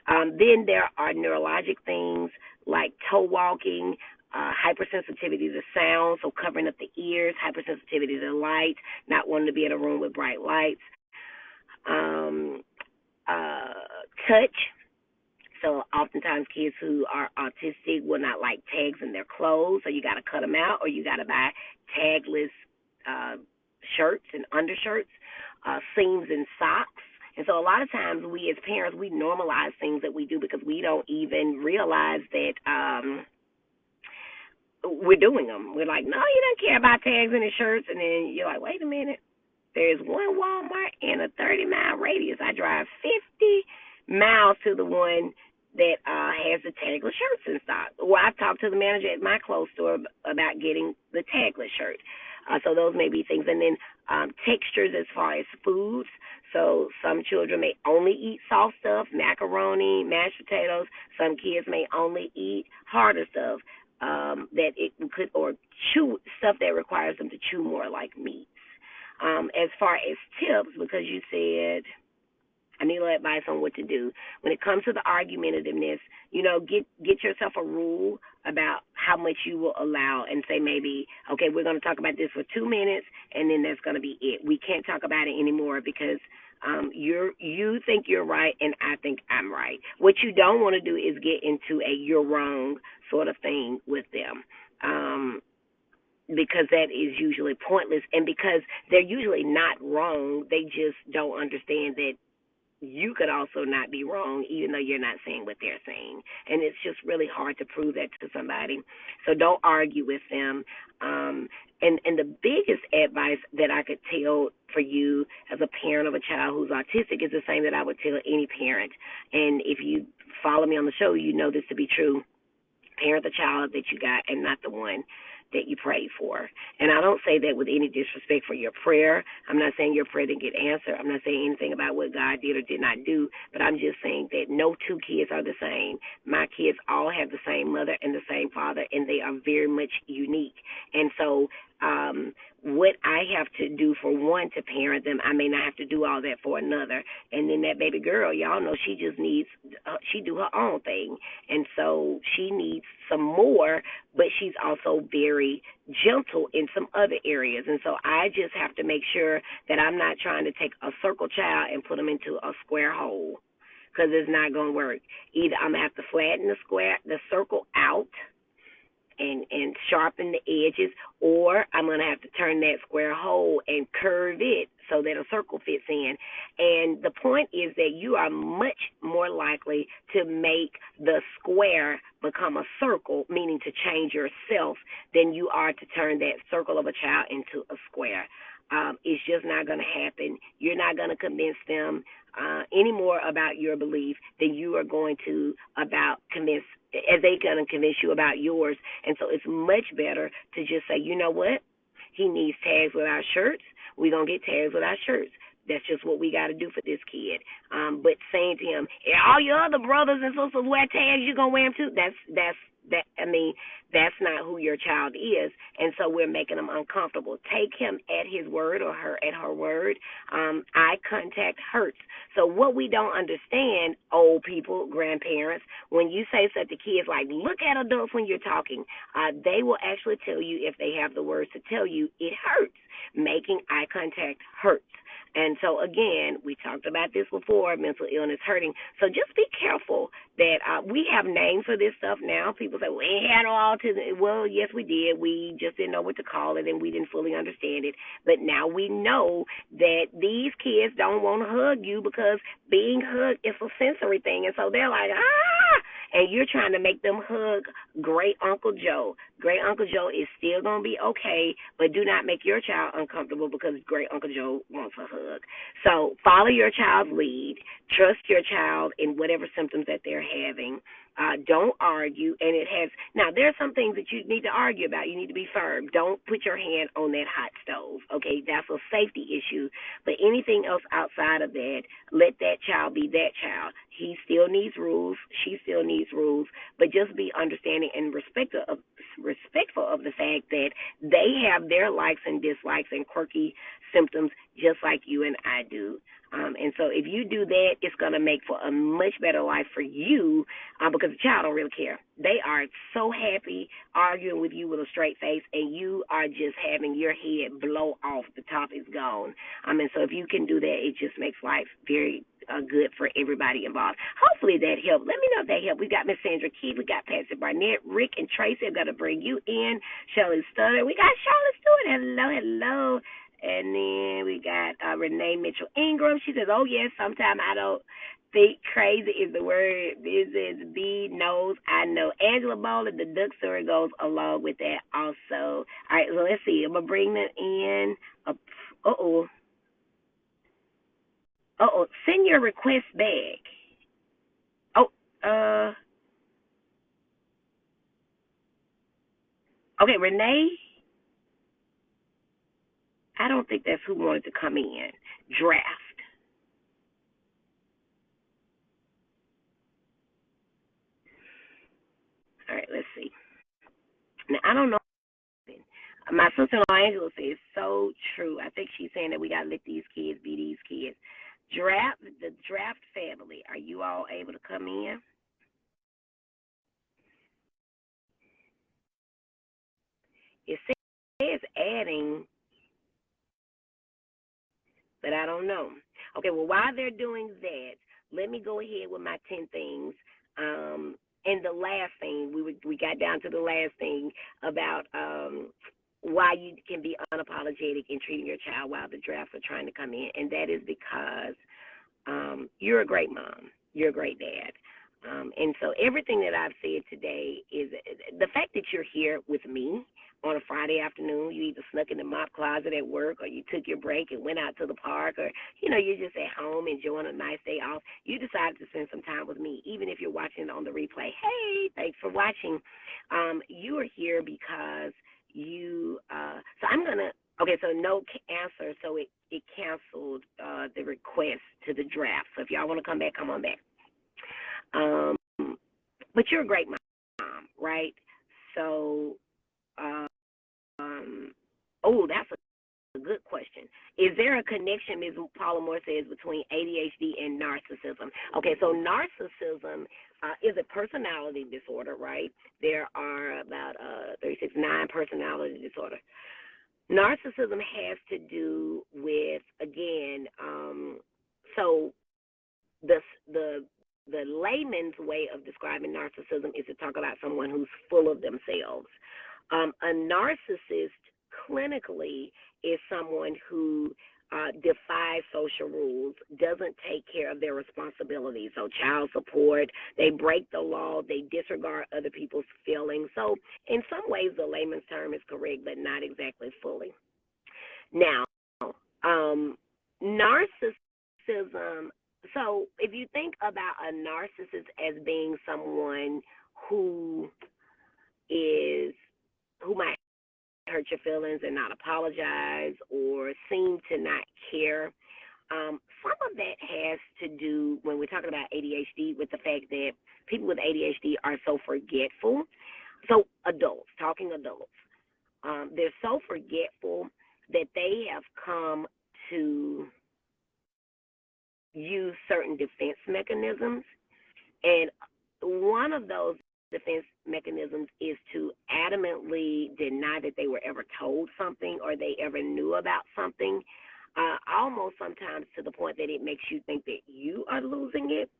Then there are neurologic things like toe walking, hypersensitivity to sound, so covering up the ears, hypersensitivity to light, not wanting to be in a room with bright lights, touch. so oftentimes kids who are autistic will not like tags in their clothes, so you got to cut them out, or you got to buy tagless uh, shirts and undershirts, seams and socks. And so a lot of times we as parents, we normalize things that we do because we don't even realize that we're doing them. We're like, no, you don't care about tags in the shirts. And then you're like, wait a minute. There's one Walmart in a 30-mile radius. I drive 50 miles to the one that has the tagless shirts in stock. Well, I've talked to the manager at my clothes store about getting the tagless shirt. So those may be things. And then textures as far as foods. So some children may only eat soft stuff, macaroni, mashed potatoes. Some kids may only eat harder stuff that it could, or chew stuff that requires them to chew more, like meats. As far as tips, because you said I need a little advice on what to do. When it comes to the argumentativeness, get yourself a rule about how much you will allow, and say maybe, okay, we're going to talk about this for 2 minutes, and then that's going to be it. We can't talk about it anymore because you think you're right and I think I'm right. What you don't want to do is get into a you're wrong sort of thing with them. Because that is usually pointless, and because they're usually not wrong, they just don't understand that you could also not be wrong, even though you're not saying what they're saying. And it's just really hard to prove that to somebody. So don't argue with them. And the biggest advice that I could tell for you as a parent of a child who's autistic is the same that I would tell any parent. And if you follow me on the show, you know this to be true. Parent the child that you got and not the one that you prayed for. And I don't say that with any disrespect for your prayer. I'm not saying your prayer didn't get answered. I'm not saying anything about what God did or did not do, but I'm just saying that no two kids are the same. My kids all have the same mother and the same father, and they are very much unique. And so what I have to do for one to parent them, I may not have to do all that for another. And then that baby girl, y'all know she just needs, she do her own thing. And so she needs some more, but she's also very gentle in some other areas. And so I just have to make sure that I'm not trying to take a circle child and put them into a square hole, because it's not going to work. Either I'm going to have to flatten the circle out, and sharpen the edges, or I'm going to have to turn that square hole and curve it so that a circle fits in. And the point is that you are much more likely to make the square become a circle, meaning to change yourself, than you are to turn that circle of a child into a square. It's just not going to happen. You're not going to convince them any more about your belief than you are going to about convince, as they going to convince you about yours. And so it's much better to just say, you know what? He needs tags with our shirts. We're going to get tags with our shirts. That's just what we got to do for this kid. But saying to him, all your other brothers and sisters wear tags, you're going to wear them too. That's not who your child is. And so we're making them uncomfortable. Take him at his word, or her at her word. Eye contact hurts. So what we don't understand, old people, grandparents, when you say stuff to kids like, look at adults when you're talking, they will actually tell you, if they have the words to tell you, it hurts. Making eye contact hurts. And so, again, we talked about this before, mental illness hurting. So just be careful that we have names for this stuff now. People say, well, we ain't had no autism. Well, yes, we did. We just didn't know what to call it, and we didn't fully understand it. But now we know that these kids don't want to hug you because being hugged is a sensory thing. And so they're like, and you're trying to make them hug Great Uncle Joe. Great Uncle Joe is still going to be okay, but do not make your child uncomfortable because Great Uncle Joe wants a hug. So follow your child's lead. Trust your child in whatever symptoms that they're having. Don't argue. And now there are some things that you need to argue about. You need to be firm. Don't put your hand on that hot stove. Okay, that's a safety issue. But anything else outside of that, let that child be that child. He still needs rules. She still needs rules. But just be understanding and respectful of the fact that they have their likes and dislikes and quirky symptoms just like you and I do. And so if you do that, it's going to make for a much better life for you, because the child don't really care. They are so happy arguing with you with a straight face, and you are just having your head blow off. The top is gone. And so if you can do that, it just makes life very good for everybody involved. Hopefully that helped. Let me know if that helped. We got Miss Sandra Key, we got Patsy Barnett, Rick and Tracy. I'm gonna bring you in. Shelley Stutter. We got Charlotte Stewart. Hello, hello. And then we got Renee Mitchell Ingram. She says, "Oh yes, sometimes I don't think crazy is the word. This is B knows I know." Angela Bowler, the duck story goes along with that also. All right, so let's see. I'm gonna bring that in. Send your request back. Oh, okay, Renee. I don't think that's who wanted to come in. Draft. All right, let's see. Now I don't know. My sister-in-law Angela says so true. I think she's saying that we gotta let these kids be these kids. The draft family. Are you all able to come in? It says adding, but I don't know. Okay, well, while they're doing that, let me go ahead with my 10 things. And the last thing, we got down to the last thing about why you can be unapologetic in treating your child while the drafts are trying to come in, and that is because you're a great mom. You're a great dad. And so everything that I've said today is the fact that you're here with me on a Friday afternoon. You either snuck in the mop closet at work, or you took your break and went out to the park, or you're just at home enjoying a nice day off. You decided to spend some time with me, even if you're watching it on the replay. Hey, thanks for watching. You are here because you. So I'm gonna. Okay, so no answer. So it canceled the request to the draft. So if y'all want to come back, come on back. Um, but you're a great mom, right? So, that's a good question. Is there a connection, Ms. Paula Moore says, between ADHD and narcissism? Okay, so narcissism is a personality disorder, right? There are about 9 personality disorder. Narcissism has to do with, again, so the layman's way of describing narcissism is to talk about someone who's full of themselves. A narcissist clinically is someone who defies social rules, doesn't take care of their responsibilities. So child support, they break the law, they disregard other people's feelings. So in some ways the layman's term is correct, but not exactly fully. Now, narcissism, so if you think about a narcissist as being someone who might hurt your feelings and not apologize or seem to not care, some of that has to do, when we're talking about ADHD, with the fact that people with ADHD are so forgetful. So talking adults, they're so forgetful that they have come to use certain defense mechanisms. And one of those defense mechanisms is to adamantly deny that they were ever told something or they ever knew about something, almost sometimes to the point that it makes you think that you are losing it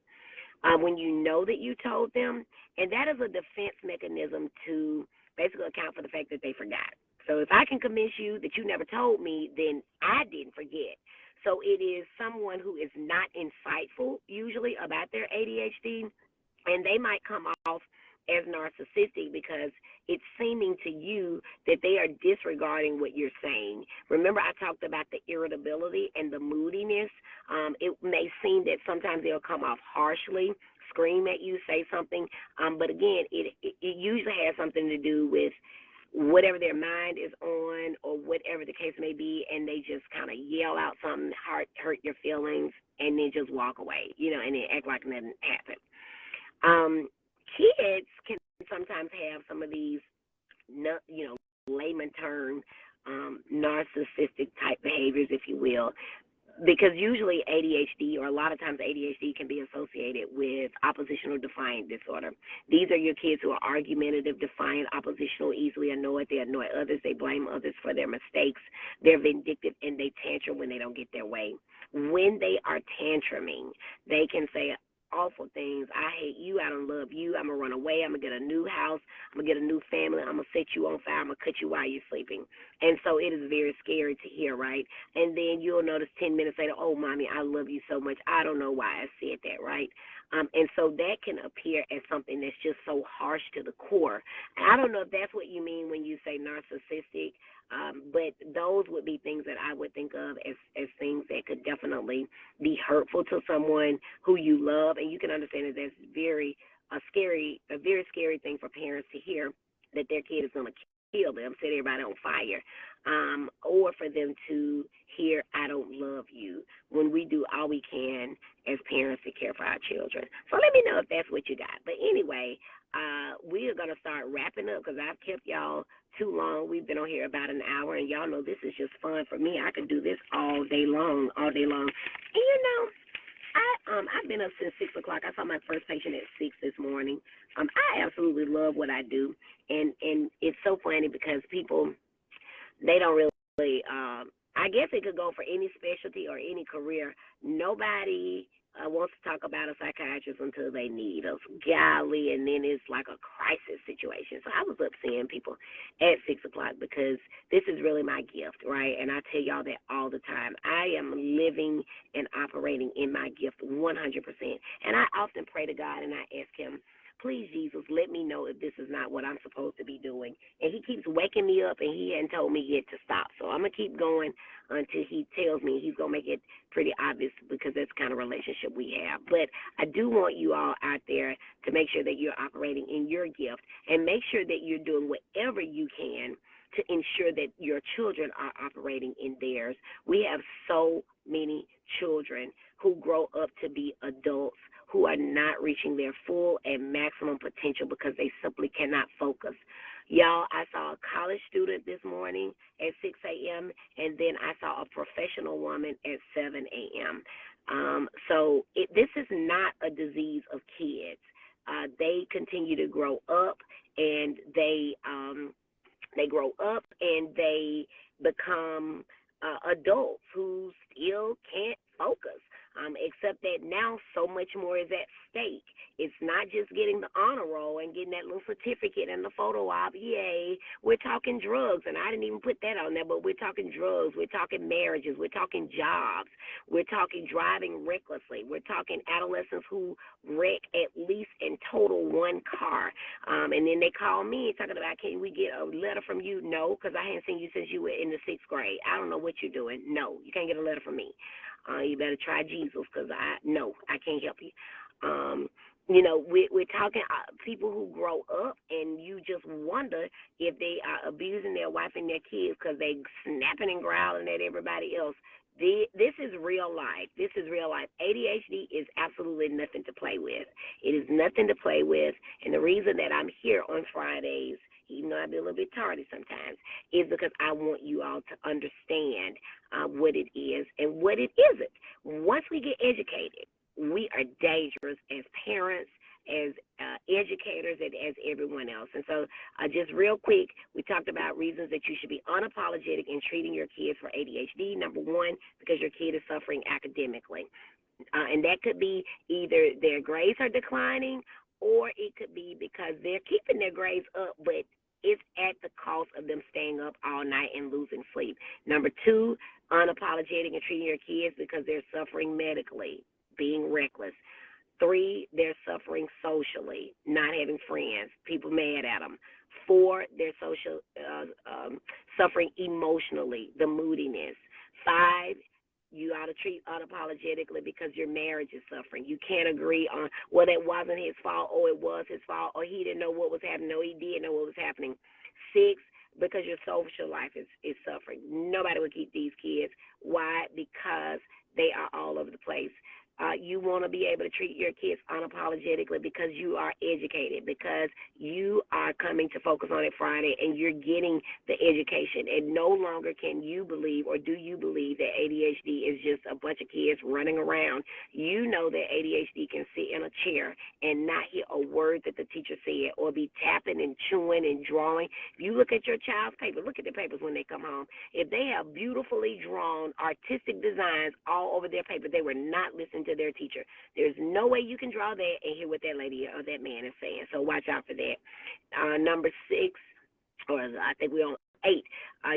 when you know that you told them. And that is a defense mechanism to basically account for the fact that they forgot. So if I can convince you that you never told me, then I didn't forget. So it is someone who is not insightful usually about their ADHD, and they might come off as narcissistic because it's seeming to you that they are disregarding what you're saying. Remember, I talked about the irritability and the moodiness. It may seem that sometimes they'll come off harshly, scream at you, say something, but again, it usually has something to do with whatever their mind is on or whatever the case may be, and they just kind of yell out something, hurt your feelings, and then just walk away, and then act like nothing happened. Kids can sometimes have some of these, layman term, narcissistic type behaviors, if you will. because usually ADHD, or a lot of times ADHD, can be associated with oppositional defiant disorder. These are your kids who are argumentative, defiant, oppositional, easily annoyed. They annoy others. They blame others for their mistakes. They're vindictive, and they tantrum when they don't get their way. When they are tantruming, they can say awful things. I hate you. I don't love you. I'm going to run away. I'm going to get a new house. I'm going to get a new family. I'm going to set you on fire. I'm going to cut you while you're sleeping. And so it is very scary to hear, right? And then you'll notice 10 minutes later, oh, mommy, I love you so much. I don't know why I said that, right? And so that can appear as something that's just so harsh to the core. I don't know if that's what you mean when you say narcissistic, but those would be things that I would think of as things that could definitely be hurtful to someone who you love. And you can understand that that's a very scary thing for parents to hear, that their kid is going to kill them, set everybody on fire, or for them to hear, I don't love you, when we do all we can as parents to care for our children. So let me know if that's what you got. But anyway, we are going to start wrapping up because I've kept y'all too long. We've been on here about an hour, and y'all know this is just fun for me. I could do this all day long. And you know, I've been up since 6 o'clock. I saw my first patient at 6 this morning. I absolutely love what I do, and it's so funny because people, they don't really. I guess it could go for any specialty or any career. Nobody wants to talk about a psychiatrist until they need us. Golly, and then it's like a crisis situation. So I was up seeing people at 6 o'clock because this is really my gift, right? And I tell y'all that all the time. I am living and operating in my gift 100%. And I often pray to God and I ask him, please, Jesus, let me know if this is not what I'm supposed to be doing. And he keeps waking me up, and he hadn't told me yet to stop. So I'm going to keep going until he tells me. He's going to make it pretty obvious because that's the kind of relationship we have. But I do want you all out there to make sure that you're operating in your gift, and make sure that you're doing whatever you can to ensure that your children are operating in theirs. We have so many children who grow up to be adults who are not reaching their full and maximum potential because they simply cannot focus. Y'all, I saw a college student this morning at 6 a.m., and then I saw a professional woman at 7 a.m. So this is not a disease of kids. They continue to grow up, and they grow up and they become adults who still can't focus. Except that now so much more is at stake. It's not just getting the honor roll and getting that little certificate and the photo op. Yay. We're talking drugs, and I didn't even put that on there, but we're talking drugs. We're talking marriages. We're talking jobs. We're talking driving recklessly. We're talking adolescents who wreck at least in total one car. And then they call me talking about, can we get a letter from you? No, because I hadn't seen you since you were in the 6th grade. I don't know what you're doing. No, you can't get a letter from me. You better try Jesus because I can't help you. We're talking people who grow up, and you just wonder if they are abusing their wife and their kids because they snapping and growling at everybody else. This is real life. This is real life. ADHD is absolutely nothing to play with. It is nothing to play with, and the reason that I'm here on Fridays, even though I be a little bit tardy sometimes, is because I want you all to understand what it is and what it isn't. Once we get educated, we are dangerous as parents, as educators, and as everyone else. And so just real quick, we talked about reasons that you should be unapologetic in treating your kids for ADHD. Number one, because your kid is suffering academically. And that could be either their grades are declining, or it could be because they're keeping their grades up, but it's at the cost of them staying up all night and losing sleep. Number two, unapologetic in treating your kids because they're suffering medically, being reckless. 3, they're suffering socially, not having friends, people mad at them. 4, they're suffering emotionally, the moodiness. 5, you ought to treat unapologetically because your marriage is suffering. You can't agree on, well, it wasn't his fault, or it was his fault, or he didn't know what was happening, or he did know what was happening. 6, because your social life is suffering. Nobody would keep these kids. Why? Because they are all over the place. You want to be able to treat your kids unapologetically because you are educated, because you are coming to Focus on It Friday and you're getting the education. And no longer can you believe, or do you believe, that ADHD is just a bunch of kids running around. You know that ADHD can sit in a chair and not hear a word that the teacher said, or be tapping and chewing and drawing. If you look at your child's paper, look at the papers when they come home. If they have beautifully drawn artistic designs all over their paper, they were not listening to their teacher. There's no way you can draw that and hear what that lady or that man is saying. So watch out for that. Number 6, or I think we're on 8,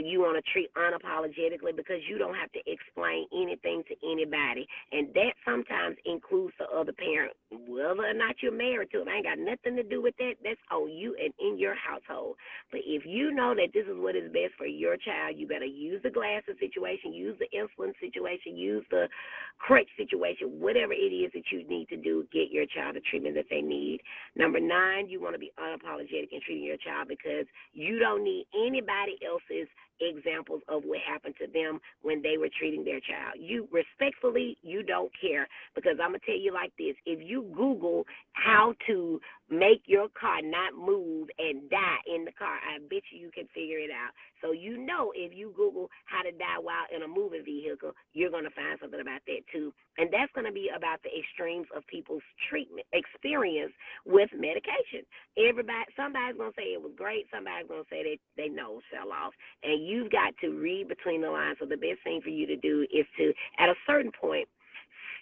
you want to treat unapologetically because you don't have to explain anything to anybody. And that sometimes includes the other parent, whether or not you're married to them. I ain't got nothing to do with that. That's on you and in your household. But if you know that this is what is best for your child, you better use the glasses situation, use the insulin situation, use the crutch situation, whatever it is that you need to do, get your child the treatment that they need. Number 9, you want to be unapologetic in treating your child because you don't need anybody else's examples of what happened to them when they were treating their child. You respectfully, you don't care, because I'm going to tell you like this. If you Google how to make your car not move and die in the car, I bet you can figure it out. So you know, if you Google how to die while in a moving vehicle, you're going to find something about that too. And that's going to be about the extremes of people's treatment experience with medication. Somebody's going to say it was great. Somebody's going to say they nose fell off. And you've got to read between the lines. So the best thing for you to do is to, at a certain point,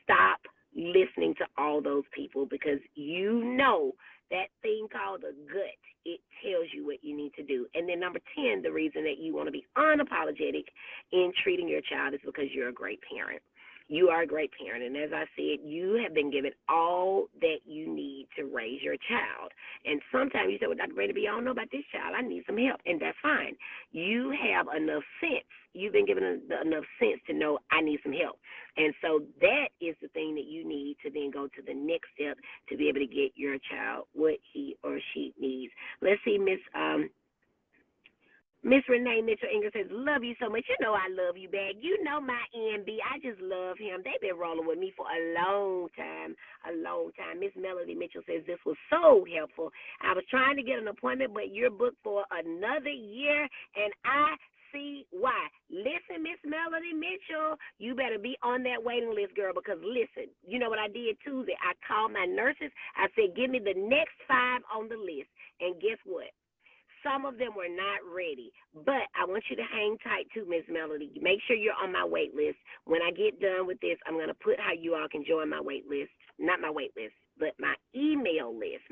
stop listening to all those people, because you know that thing called a gut, it tells you what you need to do. And then number 10, the reason that you want to be unapologetic in treating your child is because you're a great parent. You are a great parent, and as I said, you have been given all that you need to raise your child. And sometimes you say, well, Dr. Brady, I don't know about this child. I need some help, and that's fine. You have enough sense. You've been given enough sense to know I need some help. And so that is the thing that you need to then go to the next step to be able to get your child what he or she needs. Let's see, Miss Renee Mitchell Ingram says, love you so much. You know I love you back. You know my EMB. I just love him. They've been rolling with me for a long time, Miss Melody Mitchell says, this was so helpful. I was trying to get an appointment, but you're booked for another year, and I see why. Listen, Miss Melody Mitchell, you better be on that waiting list, girl, because listen, you know what I did Tuesday? I called my nurses. I said, give me the next 5 on the list, and guess what? Some of them were not ready, but I want you to hang tight too, Miss Melody. Make sure you're on my wait list. When I get done with this, I'm going to put how you all can join my wait list. Not my wait list, but my email list.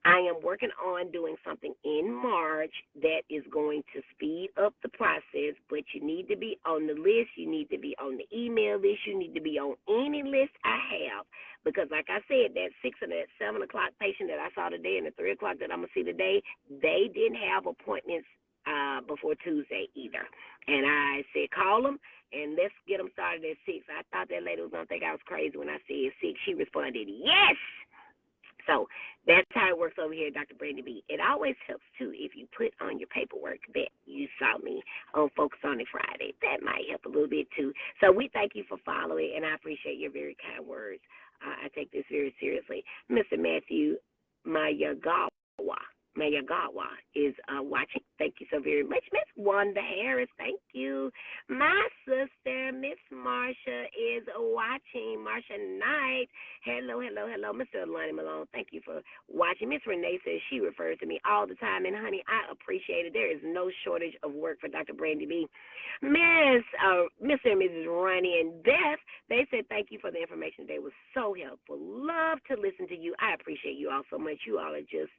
I am working on doing something in March that is going to speed up the process, but you need to be on the list. You need to be on the email list. You need to be on any list I have, because like I said, that 6 and that 7 o'clock patient that I saw today and the 3 o'clock that I'm going to see today, they didn't have appointments before Tuesday either. And I said, call them and let's get them started at 6. I thought that lady was going to think I was crazy when I said 6. She responded, yes. So that's how it works over here, Dr. Brandy B. It always helps, too, if you put on your paperwork that you saw me on Focus on It Friday. That might help a little bit, too. So we thank you for following, and I appreciate your very kind words. I take this very seriously. Mr. Matthew Mayagawa is watching. Thank you so very much. Miss Wanda Harris, thank you. My sister, Miss Marsha, is watching. Marsha Knight, hello. Mr. Lonnie Malone, thank you for watching. Miss Renee says she refers to me all the time, and honey, I appreciate it. There is no shortage of work for Dr. Brandy B. Mr. and Mrs. Ronnie and Beth, they said thank you for the information. They were so helpful. Love to listen to you. I appreciate you all so much. You all are just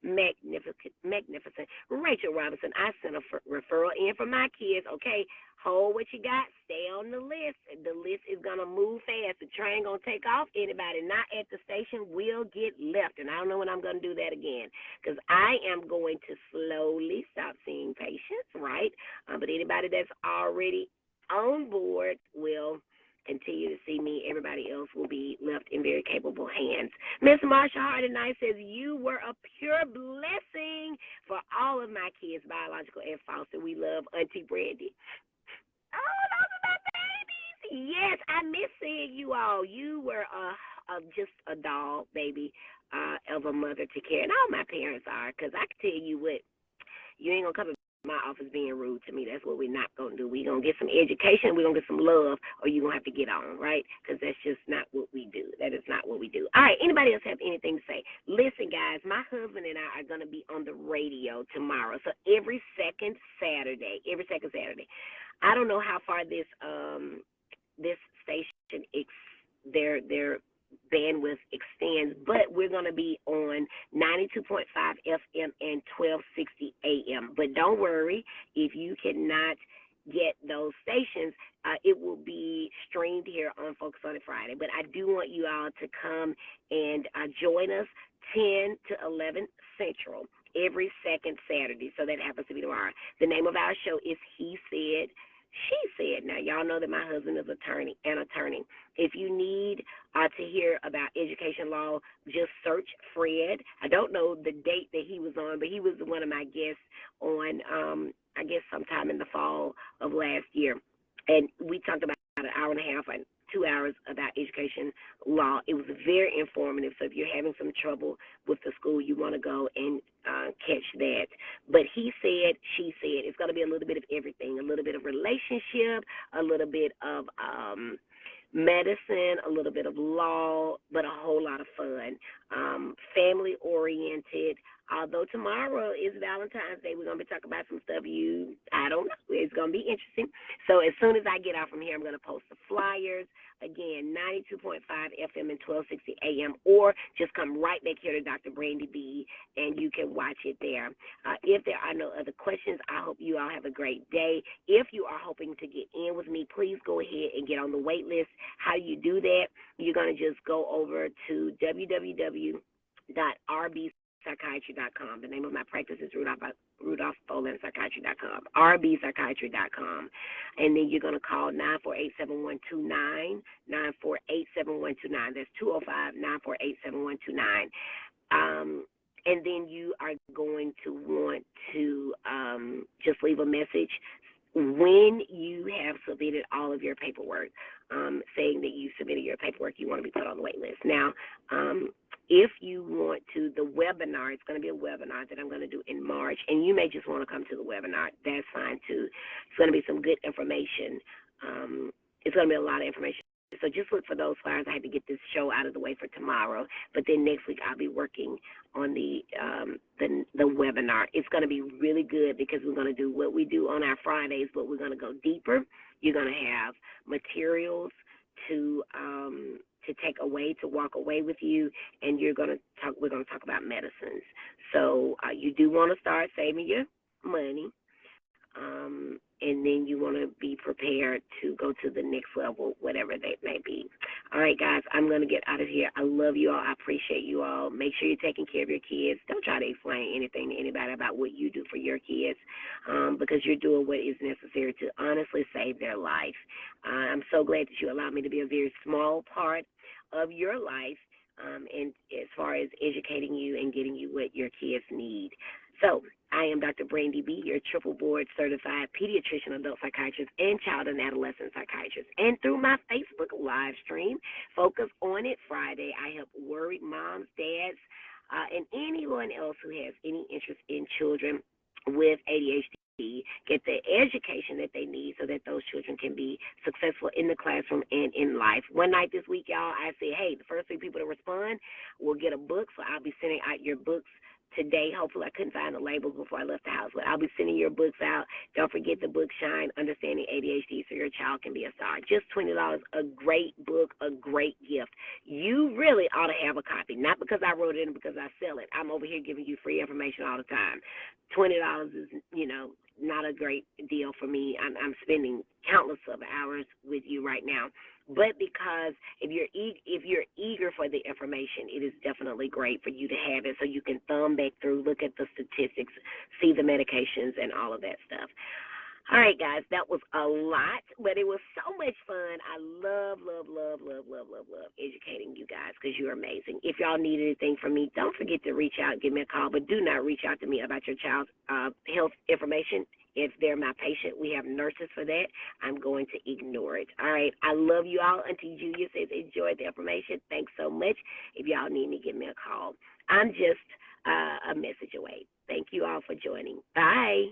magnificent. Rachel Robinson, I sent a referral in for my kids. Okay, hold what you got. Stay on the list. The list is going to move fast. The train going to take off. Anybody not at the station will get left. And I don't know when I'm going to do that again, because I am going to slowly stop seeing patients, right? But anybody that's already on board will continue to see me. Everybody else will be left in very capable hands. Miss Marsha Harden Knight says, you were a pure blessing for all of my kids, biological and foster. We love Auntie Brandy. Oh, those are my babies. Yes, I miss seeing you all. You were just a doll, baby, of a mother to care. And all my parents are, because I can tell you what, you ain't going to come in my office being rude to me. That's what we're not going to do. We're going to get some education, we're going to get some love, or you're going to have to get on, right? Because that's just not what we do. That is not what we do. All right, anybody else have anything to say? Listen, guys, my husband and I are going to be on the radio tomorrow. So every second Saturday. I don't know how far this station their bandwidth extends, but we're going to be on 92.5 FM and 1260 AM. But don't worry, if you cannot get those stations, it will be streamed here on Focus on It Friday. But I do want you all to come and join us 10 to 11 Central every second Saturday. So that happens to be tomorrow. The name of our show is He Said, She Said. Now, y'all know that my husband is an attorney. If you need to hear about education law, just search Fred. I don't know the date that he was on, but he was one of my guests on, I guess, sometime in the fall of last year. And we talked about an hour and a half and 2 hours about education law. It was very informative. So if you're having some trouble with the school, you want to go and catch that. But He Said, She Said. It's going to be a little bit of everything, a little bit of relationship, a little bit of medicine, a little bit of law, but a whole lot of fun. Family oriented. Although tomorrow is Valentine's Day, we're going to be talking about some stuff I don't know. It's going to be interesting. So as soon as I get out from here, I'm going to post the flyers. Again, 92.5 FM and 1260 AM, or just come right back here to Dr. Brandy B, and you can watch it there. If there are no other questions, I hope you all have a great day. If you are hoping to get in with me, please go ahead and get on the wait list. How do you do that? You're going to just go over to www.rbpsychiatry.com. The name of my practice is Rudolph Boland Psychiatry.com, rbpsychiatry.com. And then you're going to call 948-7129, 948-7129. That's 205-948-7129. And then you are going to want to just leave a message when you have submitted all of your paperwork, saying that you submitted your paperwork, you want to be put on the wait list. Now, if you want to, the webinar, it's going to be a webinar that I'm going to do in March, and you may just want to come to the webinar. That's fine, too. It's going to be some good information. It's going to be a lot of information. So just look for those flyers. I had to get this show out of the way for tomorrow, but then next week I'll be working on the webinar. It's going to be really good because we're going to do what we do on our Fridays, but we're going to go deeper. You're going to have materials to take away, to walk away with you, and we're going to talk about medicines. So you do want to start saving your money. And then you want to be prepared to go to the next level, whatever that may be. All right, guys, I'm going to get out of here. I love you all. I appreciate you all. Make sure you're taking care of your kids. Don't try to explain anything to anybody about what you do for your kids, because you're doing what is necessary to honestly save their life. I'm so glad that you allowed me to be a very small part of your life, and as far as educating you and getting you what your kids need. So I am Dr. Brandy B., your triple board certified pediatrician, adult psychiatrist, and child and adolescent psychiatrist. And through my Facebook live stream, Focus on It Friday, I help worried moms, dads, and anyone else who has any interest in children with ADHD get the education that they need so that those children can be successful in the classroom and in life. One night this week, y'all, I said, hey, the first 3 people to respond will get a book, so I'll be sending out your books today. Hopefully, I couldn't find the labels before I left the house, but I'll be sending your books out. Don't forget the book, Shine, Understanding ADHD so your child can be a star. Just $20, a great book, a great gift. You really ought to have a copy, not because I wrote it and because I sell it. I'm over here giving you free information all the time. $20 is, not a great deal for me. I'm spending countless of hours with you right now. But because if you're eager for the information, it is definitely great for you to have it so you can thumb back through, look at the statistics, see the medications, and all of that stuff. All right, guys, that was a lot, but it was so much fun. I love educating you guys because you're amazing. If y'all need anything from me, don't forget to reach out, give me a call, but do not reach out to me about your child's health information If they're my patient, we have nurses for that. I'm going to ignore it. All right. I love you all. Auntie Julia says enjoy the information. Thanks so much. If y'all need me, give me a call. I'm just a message away. Thank you all for joining. Bye.